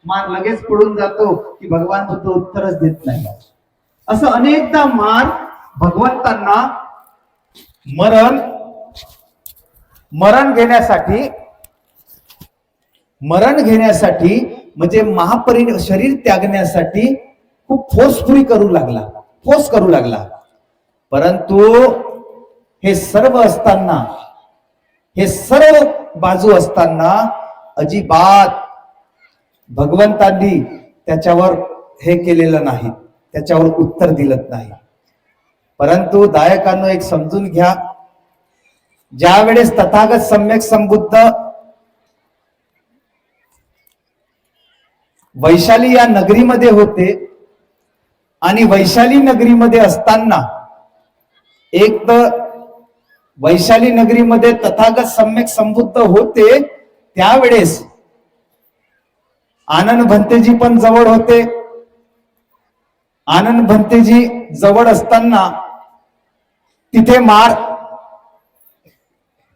मार लगेच पडून जातो की भगवान तो उत्तरच देत नाही. असं अनेकदा मार भगवंतांना मरण घेण्यासाठी म्हणजे शरीर त्यागण्यासाठी खूप फोर्स करू लागला. परंतु हे सर्व बाजू असताना अजिबात भगवंतांनी त्याच्यावर हे केलेलं नाही, त्याच्यावर उत्तर दिलं नाही. परंतु दायकांनो एक समजून घ्या, ज्या वेळेस तथागत सम्यक संबुद्ध वैशाली या नगरीमध्ये होते आणि वैशाली नगरीमध्ये असताना एक तर वैशाली नगरीमध्ये तथागत सम्यक संबुद्ध होते, त्यावेळेस आनंद भंतेजी पण जवळ होते. आनंद भंतेजी जवळ असताना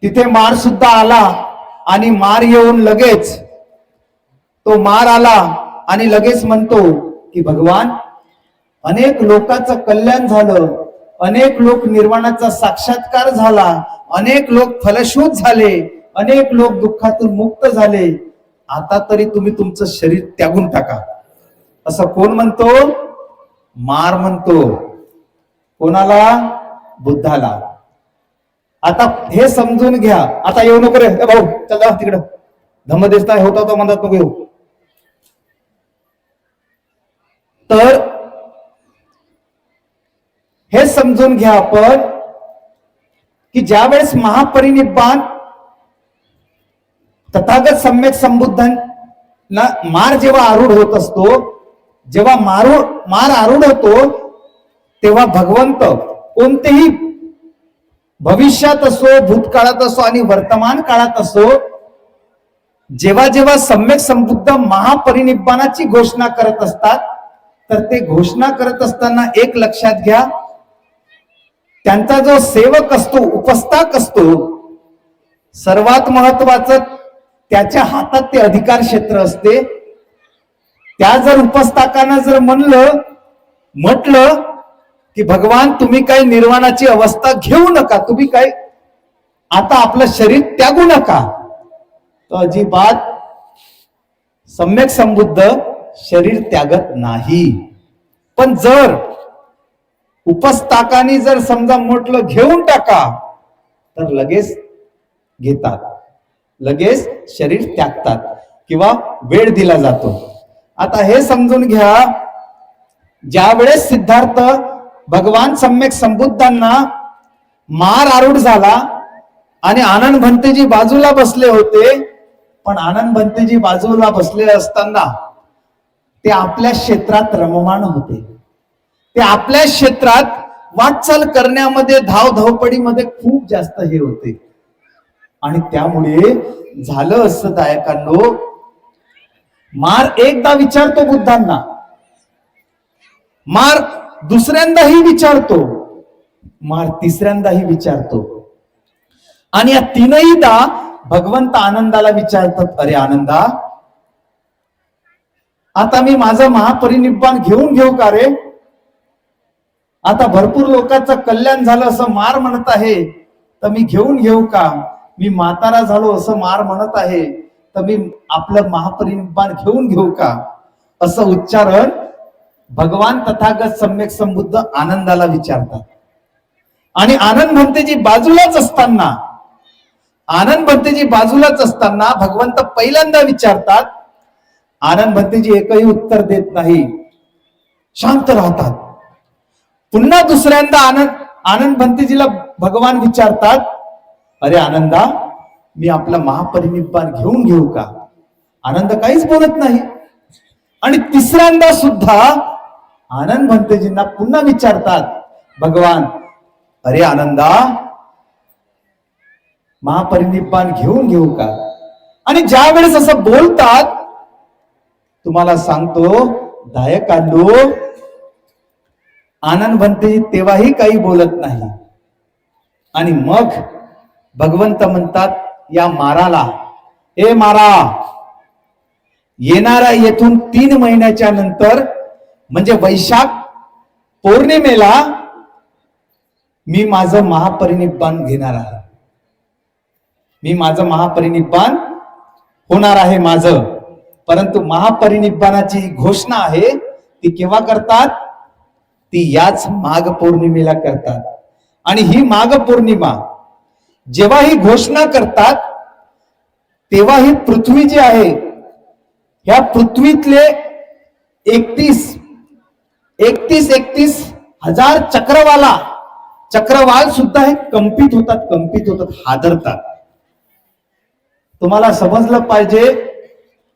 तिथे मार सुद्धा आला आणि मार येऊन लगेच तो मार आला आणि लगेच म्हणतो की भगवान, अनेक लोकांचं कल्याण झालं, अनेक लोक निर्वाणाचा साक्षात्कार झाला, अनेक लोक फलशोध झाले, अनेक लोक दुःखातून मुक्त झाले, आता तरी तुम्ही तुमचं शरीर त्यागून टाका. असं कोण म्हणतो? मार म्हणतो. कोणाला? बुद्धाला. आता हे समजून घ्या. आता येऊ नको रे भाऊ, चला तिकडं धम्मदेशता होता तो म्हणतात नको येऊ. तर हे समजून घ्या आपण की ज्या वेळेस महापरिनिब्बाण तथागत सम्यक संबुद्धांना मार जेव्हा आरूढ होत असतो, जेव्हा मार आरूढ होतो, तेव्हा भगवंत कोणतेही भविष्यात असो, भूतकाळात असो आणि वर्तमान काळात असो, जेव्हा जेव्हा सम्यक संबुद्ध महापरिनिब्बाणाची घोषणा करत असतात, तर ते घोषणा करत असताना एक लक्षात घ्या, त्यांचा जो सेवक असतो, उपस्थाक असतो, सर्वात महत्वाचं त्याच्या हातात ते अधिकार क्षेत्र असते. त्या जर उपस्थाकानं जर म्हटलं की भगवान तुम्ही काही निर्वाणाची अवस्था घेऊ नका, तुम्ही काय आता आपलं शरीर त्यागू नका, तर अजिबात सम्यक संबुद्ध शरीर त्यागत नाही. पण जर उपस्थाकाने जर समजा म्हटलं घेऊन टाका, तर लगेच घेतात, लगेच शरीर त्यागतात किंवा वेळ दिला जातो. आता हे समजून घ्या, ज्या वेळेस सिद्धार्थ भगवान सम्यक संबुद्धांना मार आरूढ झाला आणि आनंद भंतेजी बाजूला बसले होते, पण आनंद भंतेजी बाजूला बसले असताना ते आपल्या क्षेत्रात रममाण होते. ते आपल्या क्षेत्रात वाटचाल करण्यामध्ये, धावपळीमध्ये खूप जास्त हे होते. आणि त्यामुळे झालं असं दायकांनो, मार एकदा विचारतो बुद्धांना, मार दुसऱ्यांदाही विचारतो, मार तिसऱ्यांदाही विचारतो, आणि या तीनहीदा भगवंत आनंदाला विचारतात, अरे आनंदा, आता मी माझं महापरिनिब्बाण घेऊन घेऊ का रे? आता भरपूर लोकांचं कल्याण झालं असं मार म्हणत आहे, तर मी घेऊन घेऊ का? मी म्हातारा झालो असं मार म्हणत आहे, तर मी आपलं महापरिनिब्बाण घेऊन घेऊ का? असं उच्चारण भगवान तथागत सम्यक संबुद्ध आनंदाला विचारतात. आणि आनंद भंतेजी बाजूलाच असताना भगवंत पहिल्यांदा विचारतात. आनंद भंतेजी एकही उत्तर देत नाही, शांत राहतात. पुन्हा दुसऱ्यांदा आनंद भंतेजीला भगवान विचारतात, अरे आनंदा, मी आपला महापरिनिब्बाण घेऊन घेऊ का? आनंद काहीच बोलत नाही. आणि तिसऱ्यांदा सुद्धा आनंद भंतेजींना पुन्हा विचारतात भगवान, अरे आनंदा, महापरिनिब्बाण घेऊन घेऊ का? आणि ज्या वेळेस असं बोलतात, तुम्हाला सांगतो दायकांनो, आनंद भंतेजी तेव्हाही काही बोलत नाही. आणि मग भगवंत म्हणतात या माराला, ए मारा, येणाऱ्या येथून 3 महिन्याच्या नंतर म्हणजे वैशाख पौर्णिमेला मी माझं महापरिनिब्बान घेणार आहे. मी माझं महापरिनिब्बान होणार आहे माझं. परंतु महापरिनिब्बानाची घोषणा आहे ती केव्हा करतात? ती याच माघ पौर्णिमेला करतात. आणि ही माघ पौर्णिमा जेव्हा ही घोषणा करतात तेव्हा ही पृथ्वी जी आहे ह्या पृथ्वीतले 31 हजार चक्रवाल सुद्धा हे कंपित होतात, हादरतात. तुम्हाला समजलं पाहिजे,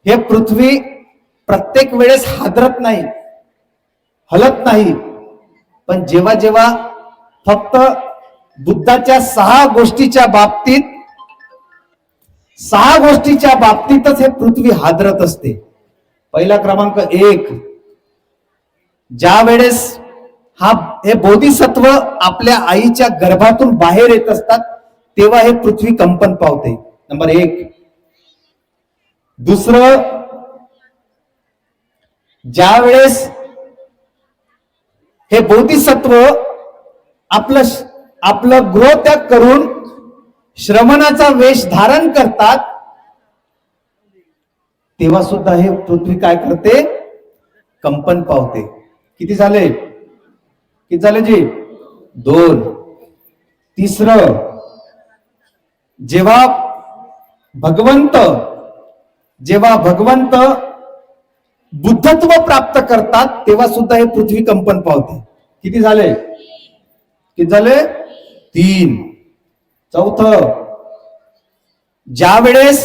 हे पृथ्वी प्रत्येक वेळेस हादरत नाही, हलत नाही. पण जेव्हा जेव्हा फक्त बुद्धाच्या 6 गोष्टीच्या बाबतीतच हे पृथ्वी हादरत असते. पहिला क्रमांक 1, ज्या वेळेस हे बोधिसत्व आपल्या आईच्या गर्भातून बाहेर येत असतात तेव्हा हे पृथ्वी कंपन पावते. नंबर 1. दुसरं, ज्या वेळेस हे बोधिसत्व आपलं गृहत्याग करून श्रमणाचा वेश धारण करतात तेव्हा सुद्धा हे पृथ्वी काय करते? कंपन पावते. किती झाले जी? 2. तिसरं, जेव्हा भगवंत बुद्धत्व प्राप्त करतात तेव्हा सुद्धा हे पृथ्वी कंपन पावते. किती झाले? 3. चौथं, ज्यावेळेस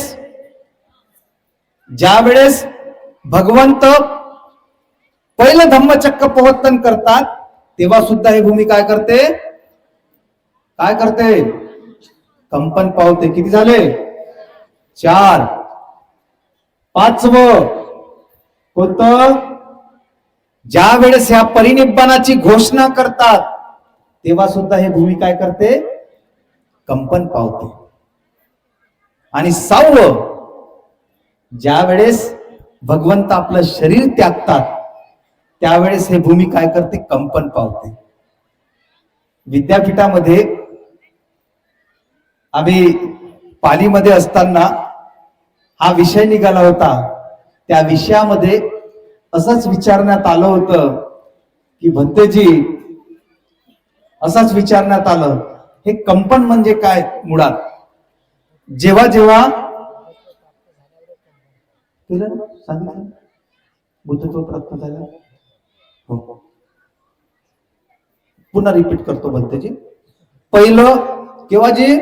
भगवंत पहिलं धम्मचक्र प्रवर्तन करतात तेव्हा सुद्धा ही भूमी काय करते? कंपन पावते. किती झाले? 4. 5वं कोणतं? ज्या वेळेस ह्या परिनिब्बानाची घोषणा करतात तेव्हा सुद्धा ही भूमी काय करते? कंपन पावते. आणि 6वं, ज्या वेळेस भगवंत आपलं शरीर त्यागतात त्यावेळेस हे भूमी काय करते? कंपन पावते. विद्यापीठामध्ये आम्ही पालीमध्ये असताना हा विषय निघाला होता. त्या विषयामध्ये असंच विचारण्यात आलं होतं की भंतेजी, असंच विचारण्यात आलं, हे कंपन म्हणजे काय मुळात? जेव्हा तुला सांगितलं बुद्धत्व प्राप्त झालं. हो, पुन्हा रिपीट करतो भंतेजी. पहिलं केव्हा जी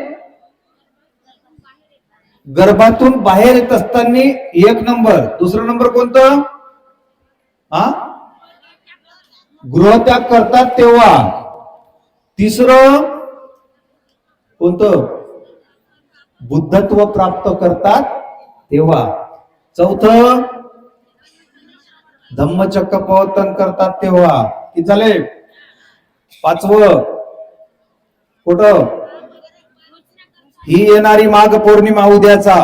गर्भातून बाहेर येत असताना 1 नंबर. दुसरं नंबर कोणतं? गृहत्याग करतात तेव्हा. तिसरं कोणतं? बुद्धत्व प्राप्त करतात तेव्हा. चौथं धम्मचक्र प्रवर्तन करतात तेव्हा. किती झाले? 5वं कुठं? ही येणारी माघ पौर्णिमा उद्याचा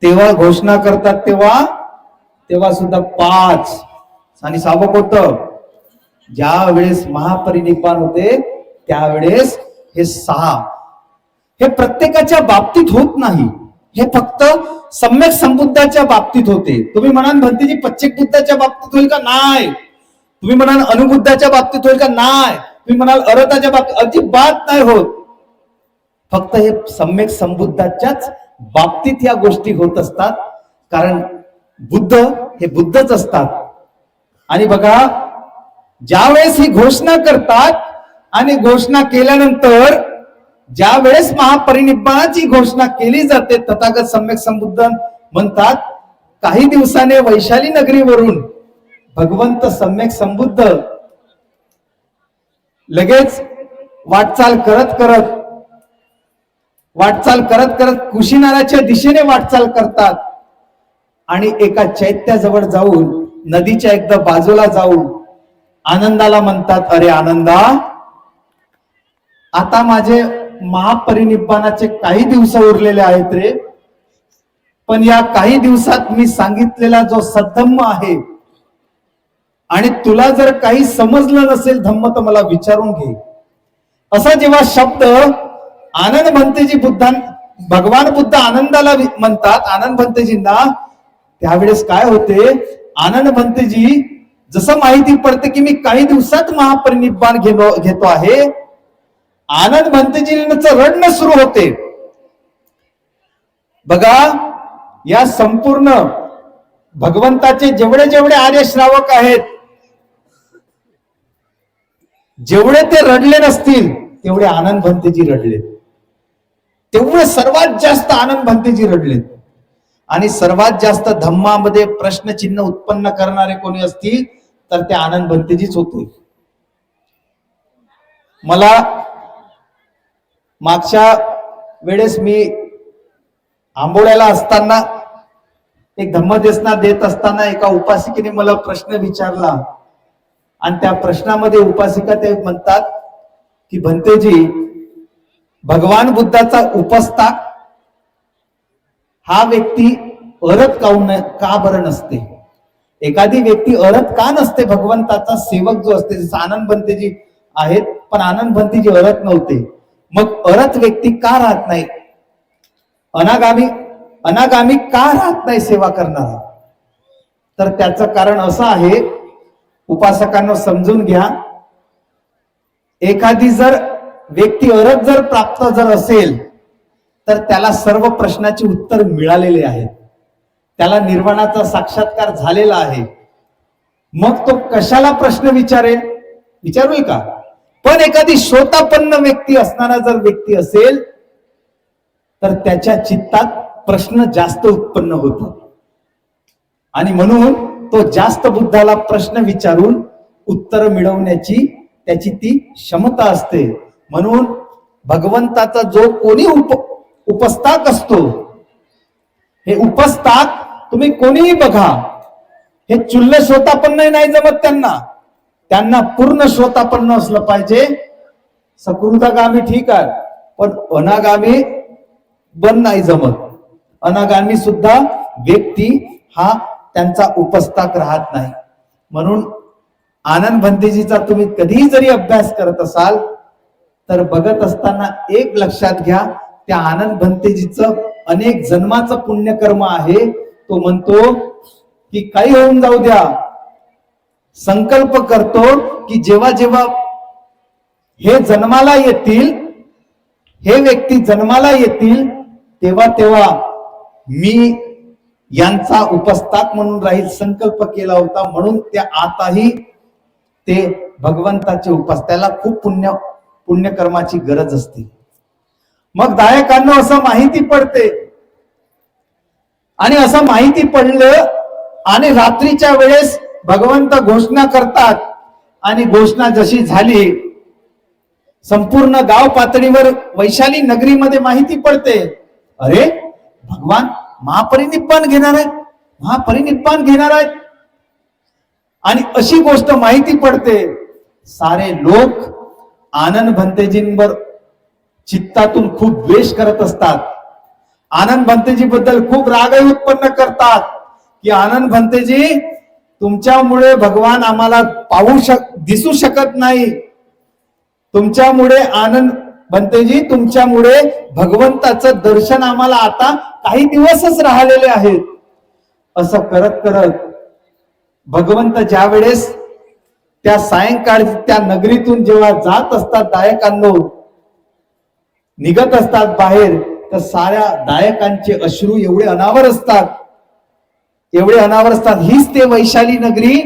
तेव्हा घोषणा करतात तेव्हा सुद्धा 5. आणि 6वं कोणतं? ज्या वेळेस महापरिनिब्बान होते त्यावेळेस हे 6. हे प्रत्येकाच्या बाबतीत होत नाही, हे फक्त सम्यक संबुद्धाच्या बाबतीत होते. तुम्ही म्हणाल भंतेजी पच्चेक बुद्धाच्या बाबतीत होईल का? नाही. तुम्ही म्हणाल अनुभुद्धाच्या बाबतीत होईल का? नाही. तुम्ही म्हणाल अरहताच्या बाबतीत, अजिबात नाही होत. फक्त हे सम्यक संबुद्धाच्याच बाबतीत या गोष्टी होत असतात, कारण बुद्ध हे बुद्धच असतात. आणि बघा, ज्या वेळेस ही घोषणा करतात आणि घोषणा केल्यानंतर ज्या वेळेस महापरिनिब्बानाची घोषणा केली जाते, तथागत सम्यक संबुद्ध म्हणतात, काही दिवसाने वैशाली नगरीवरून भगवंत सम्यक संबुद्ध लगेच वाटचाल करत कुशीनाराच्या दिशेने वाटचाल करतात आणि एका चैत्याजवळ जाऊन, नदीच्या एकदा बाजूला जाऊन आनंदाला म्हणतात, अरे आनंदा, आता माझे महापरिनिब्बानाचे काही दिवस उरलेले आहेत रे, पण या काही दिवसात मी सांगितलेला जो सद्धम्म आहे, आणि तुला जर काही समजलं नसेल धम्म तर मला विचारून घे, असा जेव्हा शब्द आनंद भंतेजी भगवान बुद्ध आनंदाला म्हणतात, आनंद भंतेजींना, त्यावेळेस काय होते, आनंद भंतेजी जसं माहिती पडते की मी काही दिवसात महापरिनिब्बान घेतो आहे, आनंद भंतेजींचं रडणं सुरू होते. बघा, या संपूर्ण भगवंताचे जेवढे जेवढे आर्य श्रावक आहेत, जेवढे ते रडले नसतील तेवढे आनंद भंतेजी रडले, तेवढे सर्वात जास्त आनंद भंतेजी रडलेत. आणि सर्वात जास्त धम्मामध्ये प्रश्नचिन्ह उत्पन्न करणारे कोणी असतील तर ते आनंद भंतेजीच होते. मला मागच्या वेळेस मी आंबोड्याला असताना एक धम्मदेशना देत असताना एका उपासिकेने मला प्रश्न विचारला, आणि त्या प्रश्नामध्ये उपासिका ते म्हणतात की भंतेजी, भगवान बुद्धाचा उपस्थाक हा व्यक्ती अरत का बरं नसते? एखादी व्यक्ती अरत का नसते? भगवंताचा सेवक जो असते, जसं आनंद भंतेजी आहेत, पण आनंद भंतेजी अरत नव्हते, मग अरत व्यक्ती का राहत नाही? अनागामी का राहत नाही सेवा करणारा? तर त्याचं कारण असं आहे, उपासकांना समजून घ्या. एखादी जर व्यक्ती अरत जर प्राप्त जर असेल तर त्याला सर्व प्रश्नाची उत्तर मिळालेले आहेत, त्याला निर्वाणाचा साक्षात्कार झालेला आहे, मग तो कशाला प्रश्न विचारेल का? पण एखादी श्रोतापन्न व्यक्ती असणारा जर व्यक्ती असेल तर त्याच्या चित्तात प्रश्न जास्त उत्पन्न होतात, आणि म्हणून तो जास्त बुद्धाला प्रश्न विचारून उत्तर मिळवण्याची त्याची ती क्षमता असते. म्हणून भगवंताचा जो कोणी उपस्थाक असतो, हे उपस्थाक तुम्ही कोणीही बघा, हे चुल्ल श्रोतापन्न नाही जमत त्यांना पूर्ण श्रोतापन्न असलं पाहिजे. सकृतगामी ठीक आहे, पण अनागामी बन नाही जमत. अनागामी सुद्धा व्यक्ती हा त्यांचा उपस्थाक राहत नाही. म्हणून आनंद भंतेजीचा तुम्ही कधीही जरी अभ्यास करत असाल तर बघत असताना एक लक्षात घ्या, त्या आनंद भंतेजीचं अनेक जन्माचं पुण्यकर्म आहे. तो म्हणतो की काही होऊन जाऊ द्या, संकल्प करतो की जेव्हा जेव्हा हे जन्माला येतील, हे व्यक्ती जन्माला येतील, तेव्हा तेव्हा मी यांचा उपस्थाक म्हणून राहील, संकल्प केला होता. म्हणून त्या आताही ते भगवंताचे त्याला खूप पुण्यकर्माची गरज असते. मग दायकांना असं माहिती पडते, आणि असं माहिती पडलं, आणि रात्रीच्या वेळेस भगवंत घोषणा करतात, आणि घोषणा जशी झाली संपूर्ण गाव पातळीवर वैशाली नगरीमध्ये माहिती पडते, अरे भगवान महापरिनिब्बान घेणार आहेत. आणि अशी गोष्ट माहिती पडते, सारे लोक आनंद भंतेजींवर चित्तातून खूप द्वेष करत असतात, आनंद भंतेजी बद्दल खूप रागही उत्पन्न करतात की आनंद भंतेजी, तुमच्यामुळे भगवान आम्हाला दिसू शकत नाही, तुमच्यामुळे आनंद भंतेजी, तुमच्यामुळे भगवंताचं दर्शन आम्हाला आता काही दिवसच राहिलेले आहेत. असं करत करत भगवंत ज्या वेळेस त्या सायंकाळी त्या नगरीतून जेव्हा जात असतात, दायकांनो निघत असतात बाहेर, तर साऱ्या दायकांचे अश्रू एवढे अनावर असतात. हीच ते वैशाली नगरी.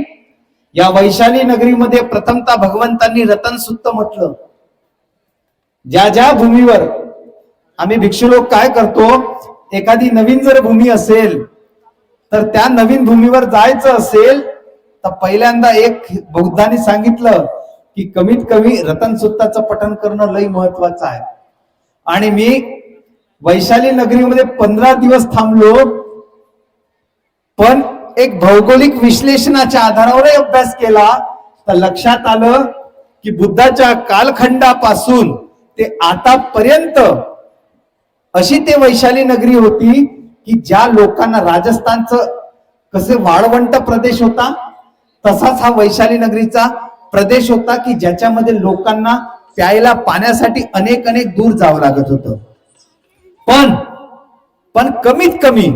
या वैशाली नगरीमध्ये प्रथमतः भगवंतांनी रतन सुत्त म्हटलं. ज्या ज्या भूमीवर आम्ही भिक्षू लोक काय करतो, एखादी नवीन जर भूमी असेल तर त्या नवीन भूमीवर जायचं असेल तर पहिल्यांदा एक बुद्धांनी सांगितलं की कमीत कमी रतन सुत्ताचं पठण करणं लई महत्वाचं आहे. आणि मी वैशाली नगरीमध्ये 15 दिवस थांबलो, पण एक भौगोलिक विश्लेषणाच्या आधारावरही अभ्यास केला तर लक्षात आलं की बुद्धाच्या कालखंडापासून ते आतापर्यंत अशी ते वैशाली नगरी होती की ज्या लोकांना राजस्थानचं कसे वाळवंट प्रदेश होता तसाच हा वैशाली नगरीचा प्रदेश होता की ज्याच्यामध्ये लोकांना प्यायला पाण्यासाठी अनेक अनेक दूर जावं लागत होतं. पण कमीत कमी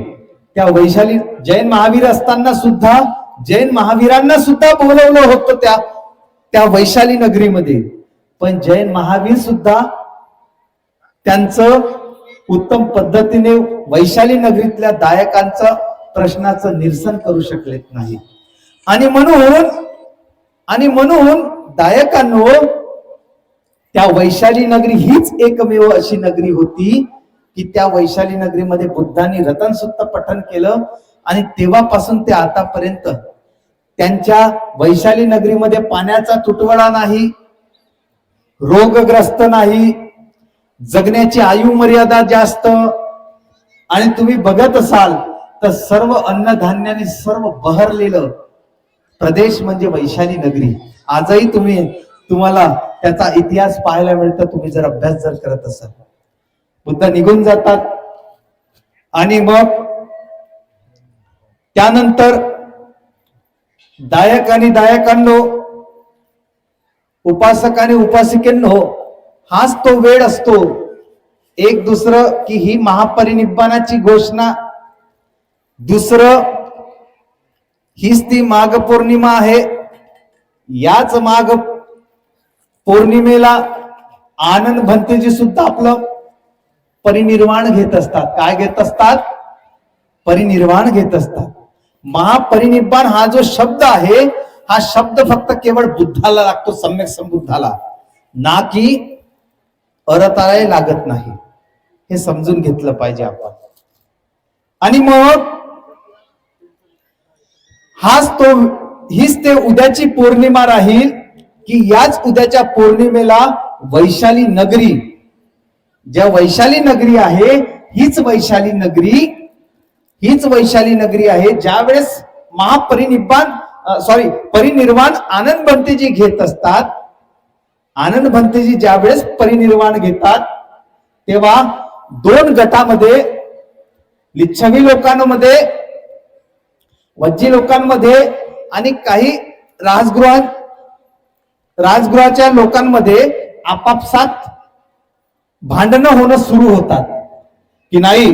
त्या वैशाली जैन महावीर असताना सुद्धा जैन महावीरांना सुद्धा बोलवलं होतं त्या वैशाली नगरीमध्ये. पण जैन महावीर सुद्धा त्यांचं उत्तम पद्धतीने वैशाली नगरीतल्या दायकांचं प्रश्नाचं निरसन करू शकलेत नाही. आणि म्हणून दायकांनो त्या वैशाली नगरी हीच एकमेव अशी नगरी होती की त्या वैशाली नगरीमध्ये बुद्धांनी रतन सुत्त पठण केलं आणि तेव्हापासून ते आतापर्यंत त्यांच्या वैशाली नगरीमध्ये पाण्याचा तुटवडा नाही, रोगग्रस्त नाही, जगण्याची आयु मर्यादा जास्त. आणि तुम्ही बघत असाल तर सर्व अन्नधान्याने सर्व बहरलेलं प्रदेश म्हणजे वैशाली नगरी. आजही तुम्हाला त्याचा इतिहास पाहायला मिळतं तुम्ही जर अभ्यास जर करत असाल. बुद्ध निघून जातात आणि मग त्यानंतर दायक आणि दायकांनो, उपासक आणि उपासिकेंनो, हाच तो वेळ असतो एक दुसरं की ही महापरिनिब्बाणाची घोषणा, दुसरं हीच ती माघ पौर्णिमा आहे. याच माघ पौर्णिमेला आनंद भंतेजी सुद्धा आपलं परिनिर्वाण घेत असतात. काय घेत असतात? परिनिर्वाण घेत असतात. महापरिनिब्बाण हा जो शब्द आहे हा शब्द फक्त केवळ बुद्धाला लागतो, सम्यक संबुद्धाला, ना की अरताळे लागत नाही. हे समजून घेतलं पाहिजे आपण. आणि मग हीच ते उद्याची पौर्णिमा राहील की याच उद्याच्या पौर्णिमेला वैशाली नगरी, ज्या वैशाली नगरी आहे हीच वैशाली नगरी आहे ज्या वेळेस परिनिर्वाण आनंद भंतेजी घेत असतात. आनंद भंतेजी ज्या वेळेस परिनिर्वाण घेतात तेव्हा दोन गटामध्ये, लिच्छवी लोकांमध्ये, वज्जी लोकांमध्ये आणि काही राजगृहाच्या लोकांमध्ये आपापसात भांडणं होणं सुरू होतात की नाही,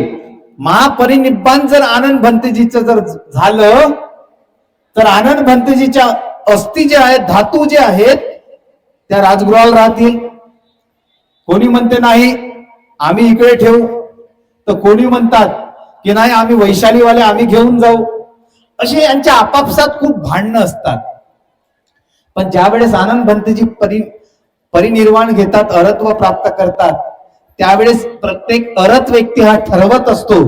महापरिनिब्बाण जर आनंद भंतेजीचं जर झालं तर आनंद भंतेजीच्या अस्थी जे आहेत, धातू जे आहेत त्या राजगृहाला राहतील. कोणी म्हणते नाही आम्ही इकडे ठेवू, तर कोणी म्हणतात की नाही आम्ही वैशालीवाले आम्ही घेऊन जाऊ. असे यांच्या आपापसात खूप भांडणं असतात. पण ज्या वेळेस आनंद भंतेजी परिनिर्वाण घेतात, अरत्व प्राप्त करतात, त्यावेळेस प्रत्येक अरत व्यक्ती हा ठरवत असतो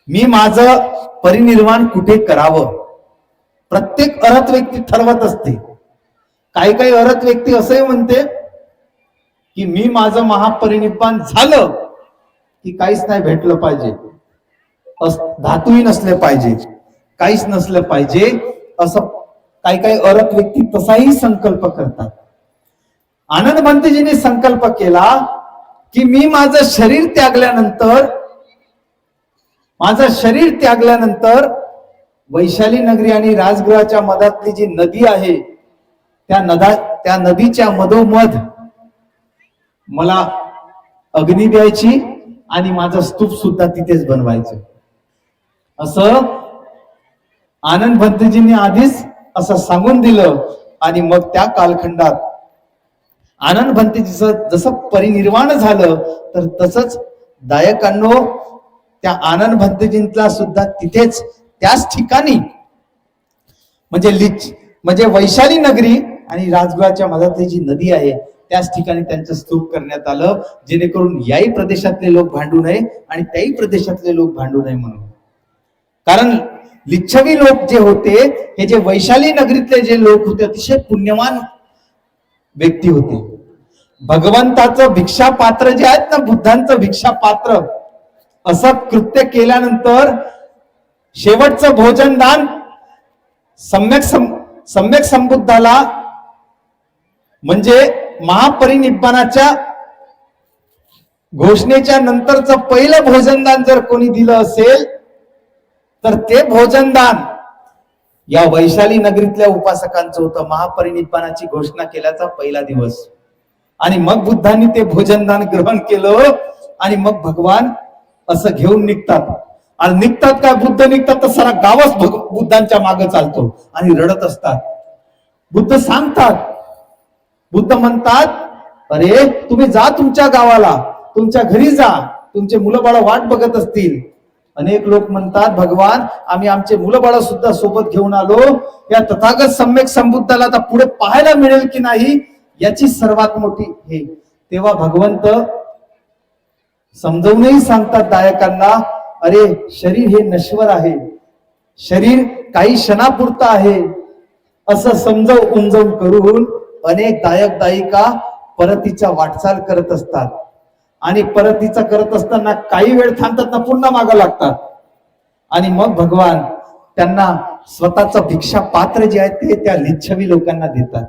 मी माझं परिनिर्वाण कुठे करावं. प्रत्येक अरत व्यक्ती ठरवत असते. काही अरत व्यक्ती असंही म्हणते की मी माझं महापरिनिर्वाण झालं की काहीच नाही भेटलं पाहिजे, धातूही नसले पाहिजे, काहीच नसलं पाहिजे, असं काही अरत व्यक्ती तसाही संकल्प करतात. आनंद भंतेजींनी संकल्प केला की मी माझं शरीर त्यागल्यानंतर वैशाली नगरी आणि राजगृहाच्या मधातली जी नदी आहे त्या नदीच्या मधोमध मला अग्नी द्यायची आणि माझं स्तूप सुद्धा तिथेच बनवायचं. असं आनंद भंतेजींनी आधीच असं सांगून दिलं. आणि मग त्या कालखंडात आनंद भंतेजीचं जसं परिनिर्वाण झालं तर तसंच दायकांनो त्या आनंद भंतेजींचा सुद्धा तिथेच त्याच ठिकाणी म्हणजे वैशाली नगरी आणि राजगृहाच्या मधातली जी नदी आहे त्याच ठिकाणी त्यांचं स्तूप करण्यात आलं, जेणेकरून याही प्रदेशातले लोक भांडू नये आणि त्याही प्रदेशातले लोक भांडू नये म्हणून. कारण लिच्छवी लोक जे होते, हे जे वैशाली नगरीतले जे लोक होते, अतिशय पुण्यवान व्यक्ती होते. भगवंताचं भिक्षा पात्र जे आहेत ना, बुद्धांचं भिक्षा पात्र, असं कृत्य केल्यानंतर शेवटचं भोजनदान सम्यक संबुद्धाला म्हणजे महापरिनिब्बाणाच्या घोषणेच्या नंतरचं पहिलं भोजनदान जर कोणी दिलं असेल तर ते भोजनदान या वैशाली नगरीतल्या उपासकांचं होतं. महापरिनिब्बाणाची घोषणा केल्याचा पहिला दिवस. आणि मग बुद्धांनी ते भोजनदान ग्रहण केलं आणि मग भगवान असं घेऊन निघतात. आणि निघतात काय, बुद्ध निघतात तर सारा गावच बुद्धांच्या मागे चालतो आणि रडत असतात. बुद्ध सांगतात, बुद्ध म्हणतात, अरे तुम्ही जा तुमच्या गावाला, तुमच्या घरी जा, तुमचे मुलं बाळ वाट बघत असतील. अनेक लोक म्हणतात, भगवान आम्ही आमचे मुलं बाळ सुद्धा सोबत घेऊन आलो, या तथागत सम्यक संबुद्धाला आता पुढे पाहायला मिळेल की नाही याची सर्वात मोठी हे. तेव्हा भगवंत समजवूनही सांगतात दायकांना, अरे शरीर हे नश्वर आहे, शरीर काही क्षणापुरतं आहे, असं समजव उमजवून करून अनेक दायक दायिका परतीचा वाटचाल करत असतात. आणि परतीचा करत असताना काही वेळ थांबतात ना, पुन्हा मागे लागतात. आणि मग भगवान त्यांना स्वतःचं भिक्षा पात्र जे आहे ते त्या लिच्छवी लोकांना देतात.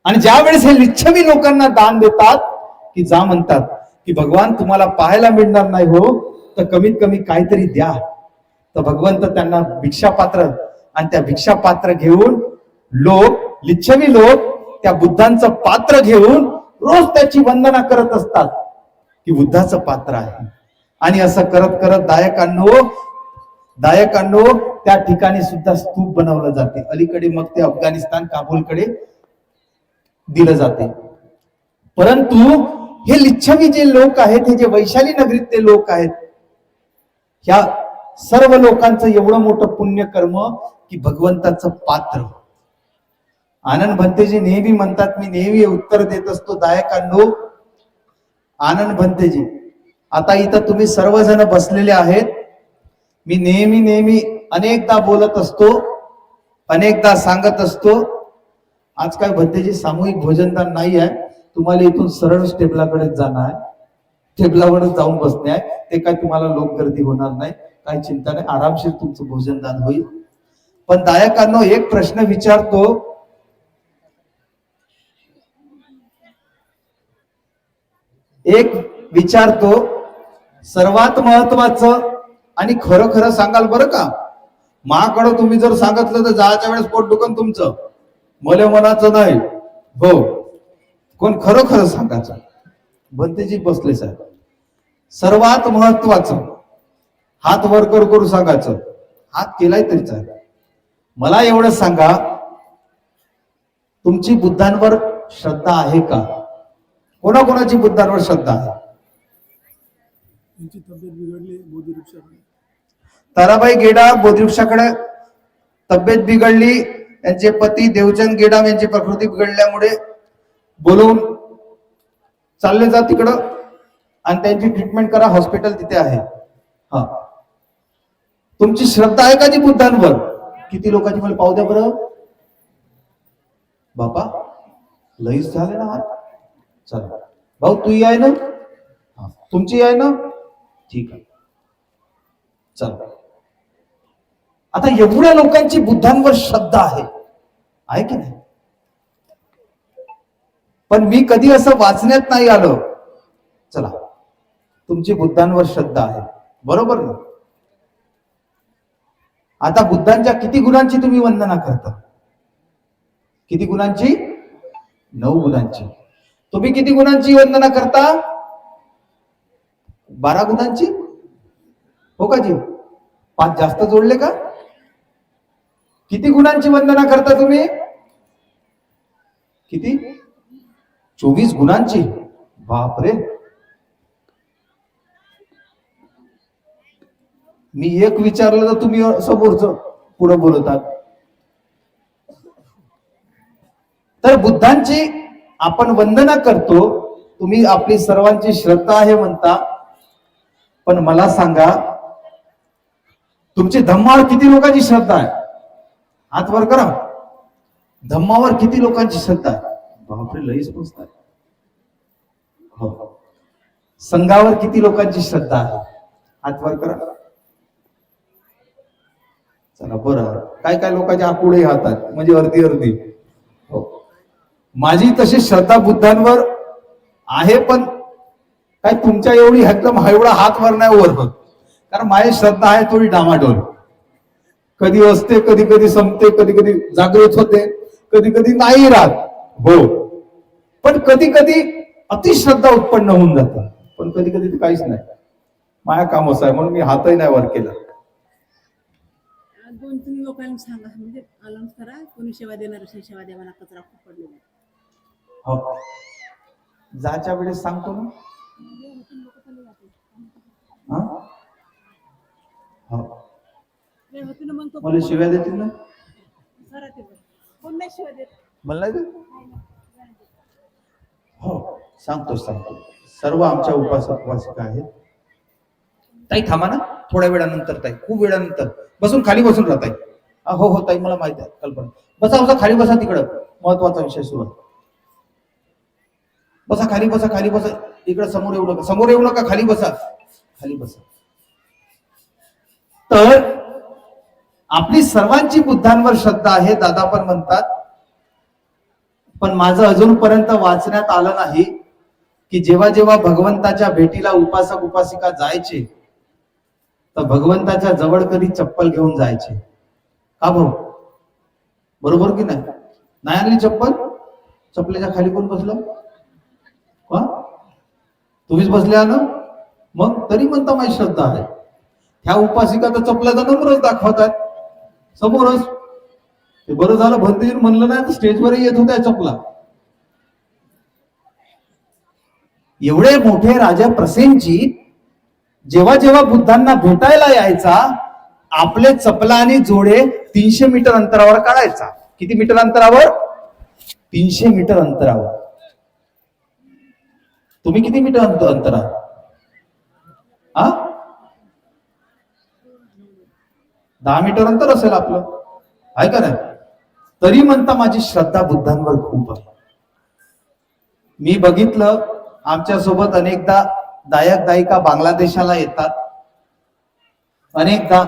आणि ज्या वेळेस हे लिच्छवी लोकांना दान देतात की जा म्हणतात की भगवान तुम्हाला पाहायला मिळणार नाही हो, तर कमीत कमी काहीतरी द्या. तर भगवंत त्यांना भिक्षा पात्र, आणि त्या भिक्षा पात्र घेऊन लिच्छवी लोक त्या बुद्धांचं पात्र घेऊन रोज त्याची वंदना करत असतात की बुद्धाचं पात्र आहे. आणि असं करत करत दायकांनो त्या ठिकाणी सुद्धा स्तूप बनवलं जाते. अलीकडे मग ते अफगाणिस्तान काबूलकडे दिलं जाते. परंतु हे लिच्छवी जे लोक आहेत, हे जे वैशाली नगरीतले लोक आहेत, ह्या सर्व लोकांचं एवढं मोठं पुण्यकर्म की भगवंताचं पात्र. आनंद भंतेजी नेहमी म्हणतात, मी नेहमी उत्तर देत असतो दायकांनो, आनंद भंतेजी आता इथं तुम्ही सर्वजण बसलेले आहेत, मी नेहमी अनेकदा बोलत असतो, अनेकदा सांगत असतो, आज काय भंतेजी सामूहिक भोजनदान नाही आहे, तुम्हाला इथून सरळ टेबलाकडे जाणं आहे, टेबलावर जाऊन बसणे आहे, ते काय तुम्हाला लोक गर्दी होणार नाही, काही चिंता नाही, आरामशीर तुमचं भोजनदान होईल. पण दायकांनो एक प्रश्न विचारतो, सर्वात महत्वाचं आणि खरं खरं सांगाल बरं का, माकडं तुम्ही जर सांगितलं तर जायच्या वेळेस पोट दुखन तुमचं, मले मनाचं नाही हो, कोण खरं खरं सांगायचं. भंतेजी बसले साहेब, सर्वात महत्वाचं हात वर करू सांगायचं, हात केलाय तरी चालेल. मला एवढं सांगा, तुमची बुद्धांवर श्रद्धा आहे का? कोणाकोणाची बुद्धांवर श्रद्धा आहे? तब्येत बिघडली, बोधिवृक्षाकडे ताराबाई गेडाम बोधिवृक्षाकडे तब्येत बिघडली, यांचे पती देवचंद गेडाम यांची प्रकृती बिघडल्यामुळे बोलवून चालले जा तिकडं आणि त्यांची ट्रीटमेंट करा, हॉस्पिटल तिथे आहे. हा, तुमची श्रद्धा आहे का जी बुद्धांवर? किती लोकांची मला पाहू द्या बरं. बापा लईच झाले ना हात. चला भाऊ, तू आहे ना, तुमची आहे ना, ठीक आहे, चल. आता एवढ्या लोकांची बुद्धांवर श्रद्धा आहे की नाही? पण मी कधी असं वाचण्यात नाही आलं, चला तुमची बुद्धांवर श्रद्धा आहे, बरोबर ना? आता बुद्धांच्या किती गुणांची तुम्ही वंदना करता? किती गुणांची? 9 गुणांची. तुम्ही किती गुणांची वंदना करता? 12 गुणांची, हो का जी? 5 जास्त जोडले का? किती गुणांची वंदना करता तुम्ही? किती? 24 गुणांची. बापरे, मी एक विचारलं तर तुम्ही समोरच पुढे बोलतात. तर बुद्धांची आपण वंदना करतो, तुम्ही आपली सर्वांची श्रद्धा आहे म्हणता, पण मला सांगा, तुमची धम्मावर किती लोकांची श्रद्धा आहे? हात वर करा. धम्मावर किती लोकांची श्रद्धा आहे? बापरे, लईच पोचताय. हो. संघावर किती लोकांची श्रद्धा आहे? हात वर करा. चला बरं, काय लोकांच्या आकुडे हातात, म्हणजे अर्धी. हो, माझी तशी श्रद्धा बुद्धांवर आहे, पण काय तुमच्या एवढी एकदम एवढा हात वर नाही वर होत, कारण माझी श्रद्धा आहे थोडी डामाडोल. कधी असते, कधी कधी संपते, कधी कधी जागृत होते, कधी कधी नाही राहत. हो, पण कधी कधी अतिश्रद्धा उत्पन्न होऊन जातात, पण कधी कधी काहीच नाही. माझ्या काम असं आहे म्हणून मी हातही नाही वर केला. 2-3 लोकांना सांगा, म्हणजे अलाउन्स करा, कोणी सेवा देणार असेल सेवा द्या, मला कचरा खूप पडलेला आहे. हो, जायच्या वेळेस सांगतो ना. हा? हो, नाही होती ना, मग तो मला शिव्या देतील ना. करा ते बरं. कोण नाही शिवाय देत. मला नाही देत? हो, सांगतो. सर्व आमच्या उपासक उपासिका आहेत. ताई थांबा ना, थोड्या वेळानंतर. ताई खूप वेळानंतर खाली बसून राहत आहे. हो ताई, मला माहिती आहे, कल्पना. बसा खाली बसा, तिकडं महत्वाचा विषय सुरू आहे. बसा खाली बसा. इकडं समोर येऊ नका, खाली बसा. तर आपली सर्वांची बुद्धांवर श्रद्धा आहे, दादा पण म्हणतात. पण माझं अजूनपर्यंत वाचण्यात आलं नाही की जेव्हा जेव्हा भगवंताच्या भेटीला उपासक उपासिका जायचे तर भगवंताच्या जवळ कधी चप्पल घेऊन जायचे का भाऊ? बरोबर की नाही? नाही आणली चप्पल? चपलेच्या खाली कोण बसलं? तुम्हीच बसल्या ना? मग तरी म्हणता माझी श्रद्धा आहे. ह्या उपासिका तर चपलाचा नंबरच दाखवतात समोरच. ते बरं झालं भंतीर म्हणलं नाही तर स्टेजवर येत होत्या चपला. एवढे मोठे राजा प्रसेनजीत जेव्हा जेव्हा बुद्धांना भेटायला यायचा, आपले चपला आणि जोडे 300 मीटर अंतरावर काढायचा. किती मीटर अंतरावर? 300 मीटर अंतरावर. तुम्ही किती मीटर अंतरावर? 10 मीटर अंतर असेल आपलं, आहे का नाही? तरी म्हणता माझी श्रद्धा बुद्धांवर खूप आहे. मी बघितलं आमच्या सोबत अनेकदा दायक दायिका बांगलादेशाला येतात. अनेकदा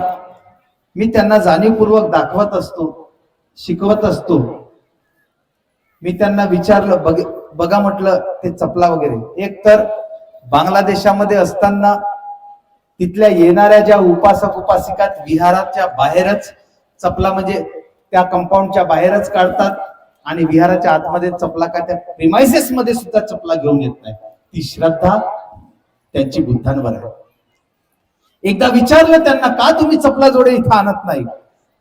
मी त्यांना जाणीवपूर्वक दाखवत असतो, शिकवत असतो. मी त्यांना विचारलं, बघा म्हटलं ते चपला वगैरे. एक तर बांगलादेशामध्ये असताना तिथल्या येणाऱ्या ज्या उपासक उपासिका विहाराच्या बाहेरच चपला, म्हणजे त्या कंपाऊंडच्या बाहेरच काढतात आणि विहाराच्या आतमध्ये चपला का त्या प्रिमायसेस मध्ये सुद्धा चपला घेऊन येत नाही. ती श्रद्धा त्यांची बुद्धांवर आहे. एकदा विचारलं त्यांना, का तुम्ही चपला जोडे इथं आणत नाही?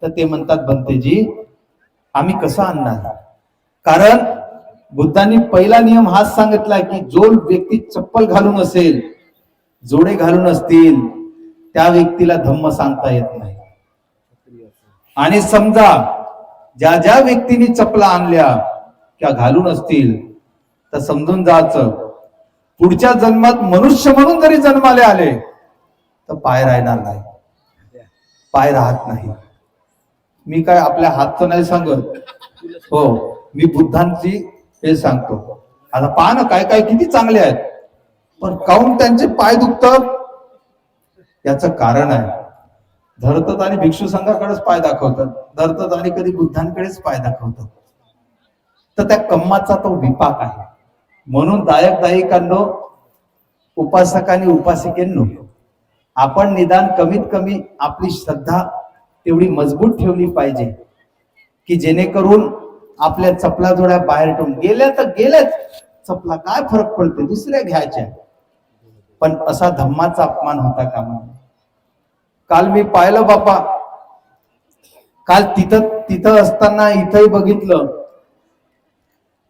तर ते म्हणतात, बनतेजी आम्ही कसं आणणार? कारण बुद्धांनी पहिला नियम हाच सांगितला की जो व्यक्ती चप्पल घालून असेल, जोडे घालून असतील, त्या व्यक्तीला धम्म सांगता येत नाही. आणि समजा ज्या ज्या व्यक्तीने चपला आणल्या किंवा घालून असतील तर समजून जायचं, पुढच्या जन्मात मनुष्य म्हणून जरी जन्माले आले तर पाय राहणार नाही, पाय राहत नाही. मी काय आपल्या हातचं नाही सांगत, हो मी बुद्धांची हे सांगतो. आता पहा ना, काय काय किती चांगले आहेत, पण काऊन त्यांचे पाय दुखतात? याचं कारण आहे, धरतात आणि भिक्षू संघाकडेच पाय दाखवतात, धरतात आणि कधी बुद्धांकडेच पाय दाखवतात. तर त्या कम्माचा तो विपाक आहे. म्हणून दायक दायिकांनो, उपासकांनी उपासिकेंनो, आपण निदान कमीत कमी आपली श्रद्धा तेवढी मजबूत ठेवली पाहिजे की जेणेकरून आपल्या चपला जोड्या बाहेर ठेवून गेल्या तर गेल्याच, चपला काय फरक पडते, दुसऱ्या घ्यायच्या, पण असा धम्माचा अपमान होता कामा नये. काल मी पाहिलं बापा, काल तिथं असताना इथंही बघितलं,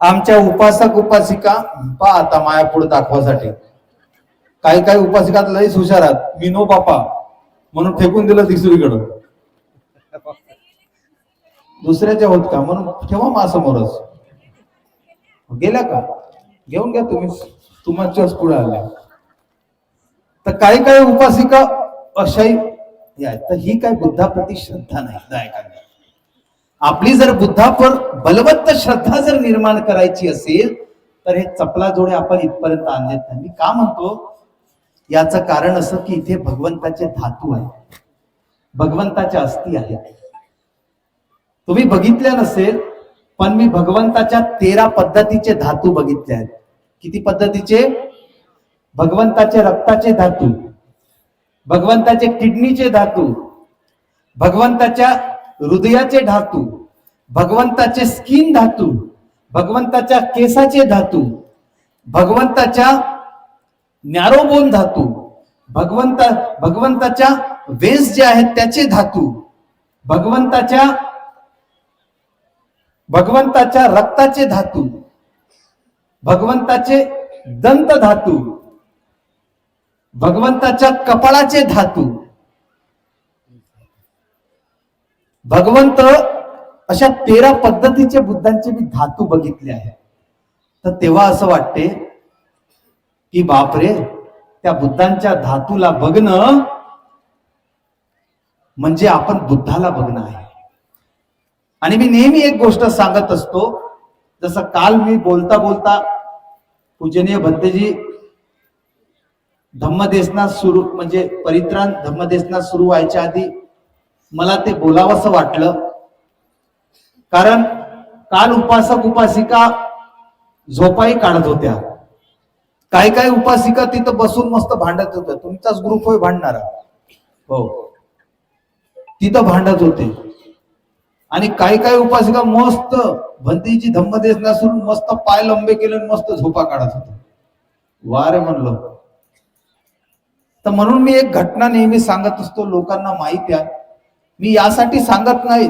आमच्या उपासक उपासिका पहा आता माया पुढे दाखवासाठी, काही उपासिकात लईच हुशारात, मी नो बापा म्हणून फेकून दिलं दुसरीकडं. दुसऱ्याच्या होत का म्हणून ठेवा माझ्यासमोरच. गेल्या का? घेऊन घ्या तुम्ही, तुमच्याच पुढे आल्या. तर काही उपासिका अशाही, तर ही काय बुद्धाप्रती श्रद्धा नाही. दायकांनी आपली जर बुद्धावर बलवत्त श्रद्धा जर निर्माण करायची असेल तर हे चपला जोडे आपण इथपर्यंत आणलेत नाही. मी का म्हणतो? याचं कारण असं की इथे भगवंताचे धातू आहे, भगवंताच्या अस्थी आहेत. तुम्ही बघितल्या नसेल, पण मी भगवंताच्या 13 पद्धतीचे धातू बघितले आहेत. किती पद्धतीचे? भगवंताचे रक्ताचे धातू, भगवंताचे किडनीचे धातू, भगवंताच्या हृदयाचे धातू, भगवंताचे स्किन धातू, भगवंताच्या केसाचे धातू, भगवंताच्या न्यारोबोन धातू, भगवंताच्या वेस जे आहेत त्याचे धातू, भगवंताच्या रक्ताचे धातू, भगवंताचे दंत धातू, भगवंताच्या कपाळाचे धातू, भगवंत अशा 13 पद्धतीचे बुद्धांचे मी धातू बघितले आहे. तर तेव्हा असं वाटते की बापरे, त्या बुद्धांच्या धातूला बघणं म्हणजे आपण बुद्धाला बघणं आहे. आणि मी नेहमी एक गोष्ट सांगत असतो, जसं काल मी बोलता बोलता पूजनीय भंतेजी धम्मदेशना सुरू म्हणजे परित्राण धम्मदेशना सुरू व्हायच्या आधी मला ते बोलावंसं वाटलं, कारण काल उपासक उपासिका झोपाही काढत होत्या. काही काही उपासिका तिथं बसून मस्त भांडत होत्या. तुमचाच ग्रुप होय भांडणारा, हो, तिथं भांडत होते. आणि काही काही उपासिका मस्त भंतीची धम्मदेशना सुरू मस्त पाय लंबे केले मस्त झोपा काढत होते. वारे म्हणलं. तर म्हणून मी एक घटना नेहमी सांगत असतो, लोकांना माहिती आहे. मी यासाठी सांगत नाही,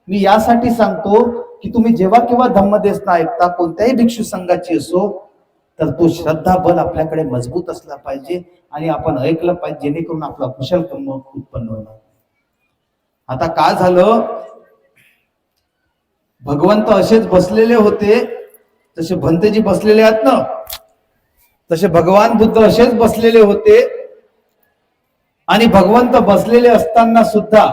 मी यासाठी सांगतो की तुम्ही जेव्हा केव्हा धम्मदेशना ऐकता, कोणत्याही भिक्षू संघाची असो, तर तो श्रद्धा बल आपल्याकडे मजबूत असला पाहिजे आणि आपण ऐकलं पाहिजे, जेणेकरून आपला कुशल कर्म उत्पन्न होणार. आता काय झालं, भगवंत असेच बसलेले होते, तसे भंतेजी बसलेले आहेत ना, तसे भगवान बुद्ध असेच बसलेले होते. आणि भगवंत बसलेले असताना सुद्धा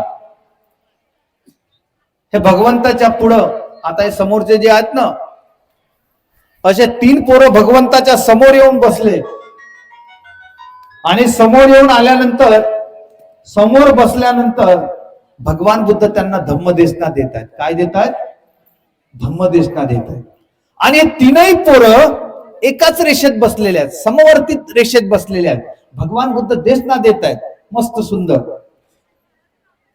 हे भगवंताच्या पुढं आता हे समोरचे जे आहेत ना, असे 3 पोरं भगवंताच्या समोर येऊन बसले. आणि समोर येऊन आल्यानंतर, समोर बसल्यानंतर भगवान बुद्ध त्यांना धम्मदेशना देत आहेत. काय देत आहेत? धम्मदेशना देत आहेत. आणि हे 3ही पोरं एकाच रेषेत बसलेले आहेत, समवर्तीत रेषेत बसलेले आहेत. भगवान बुद्ध देशना देत आहेत, मस्त सुंदर.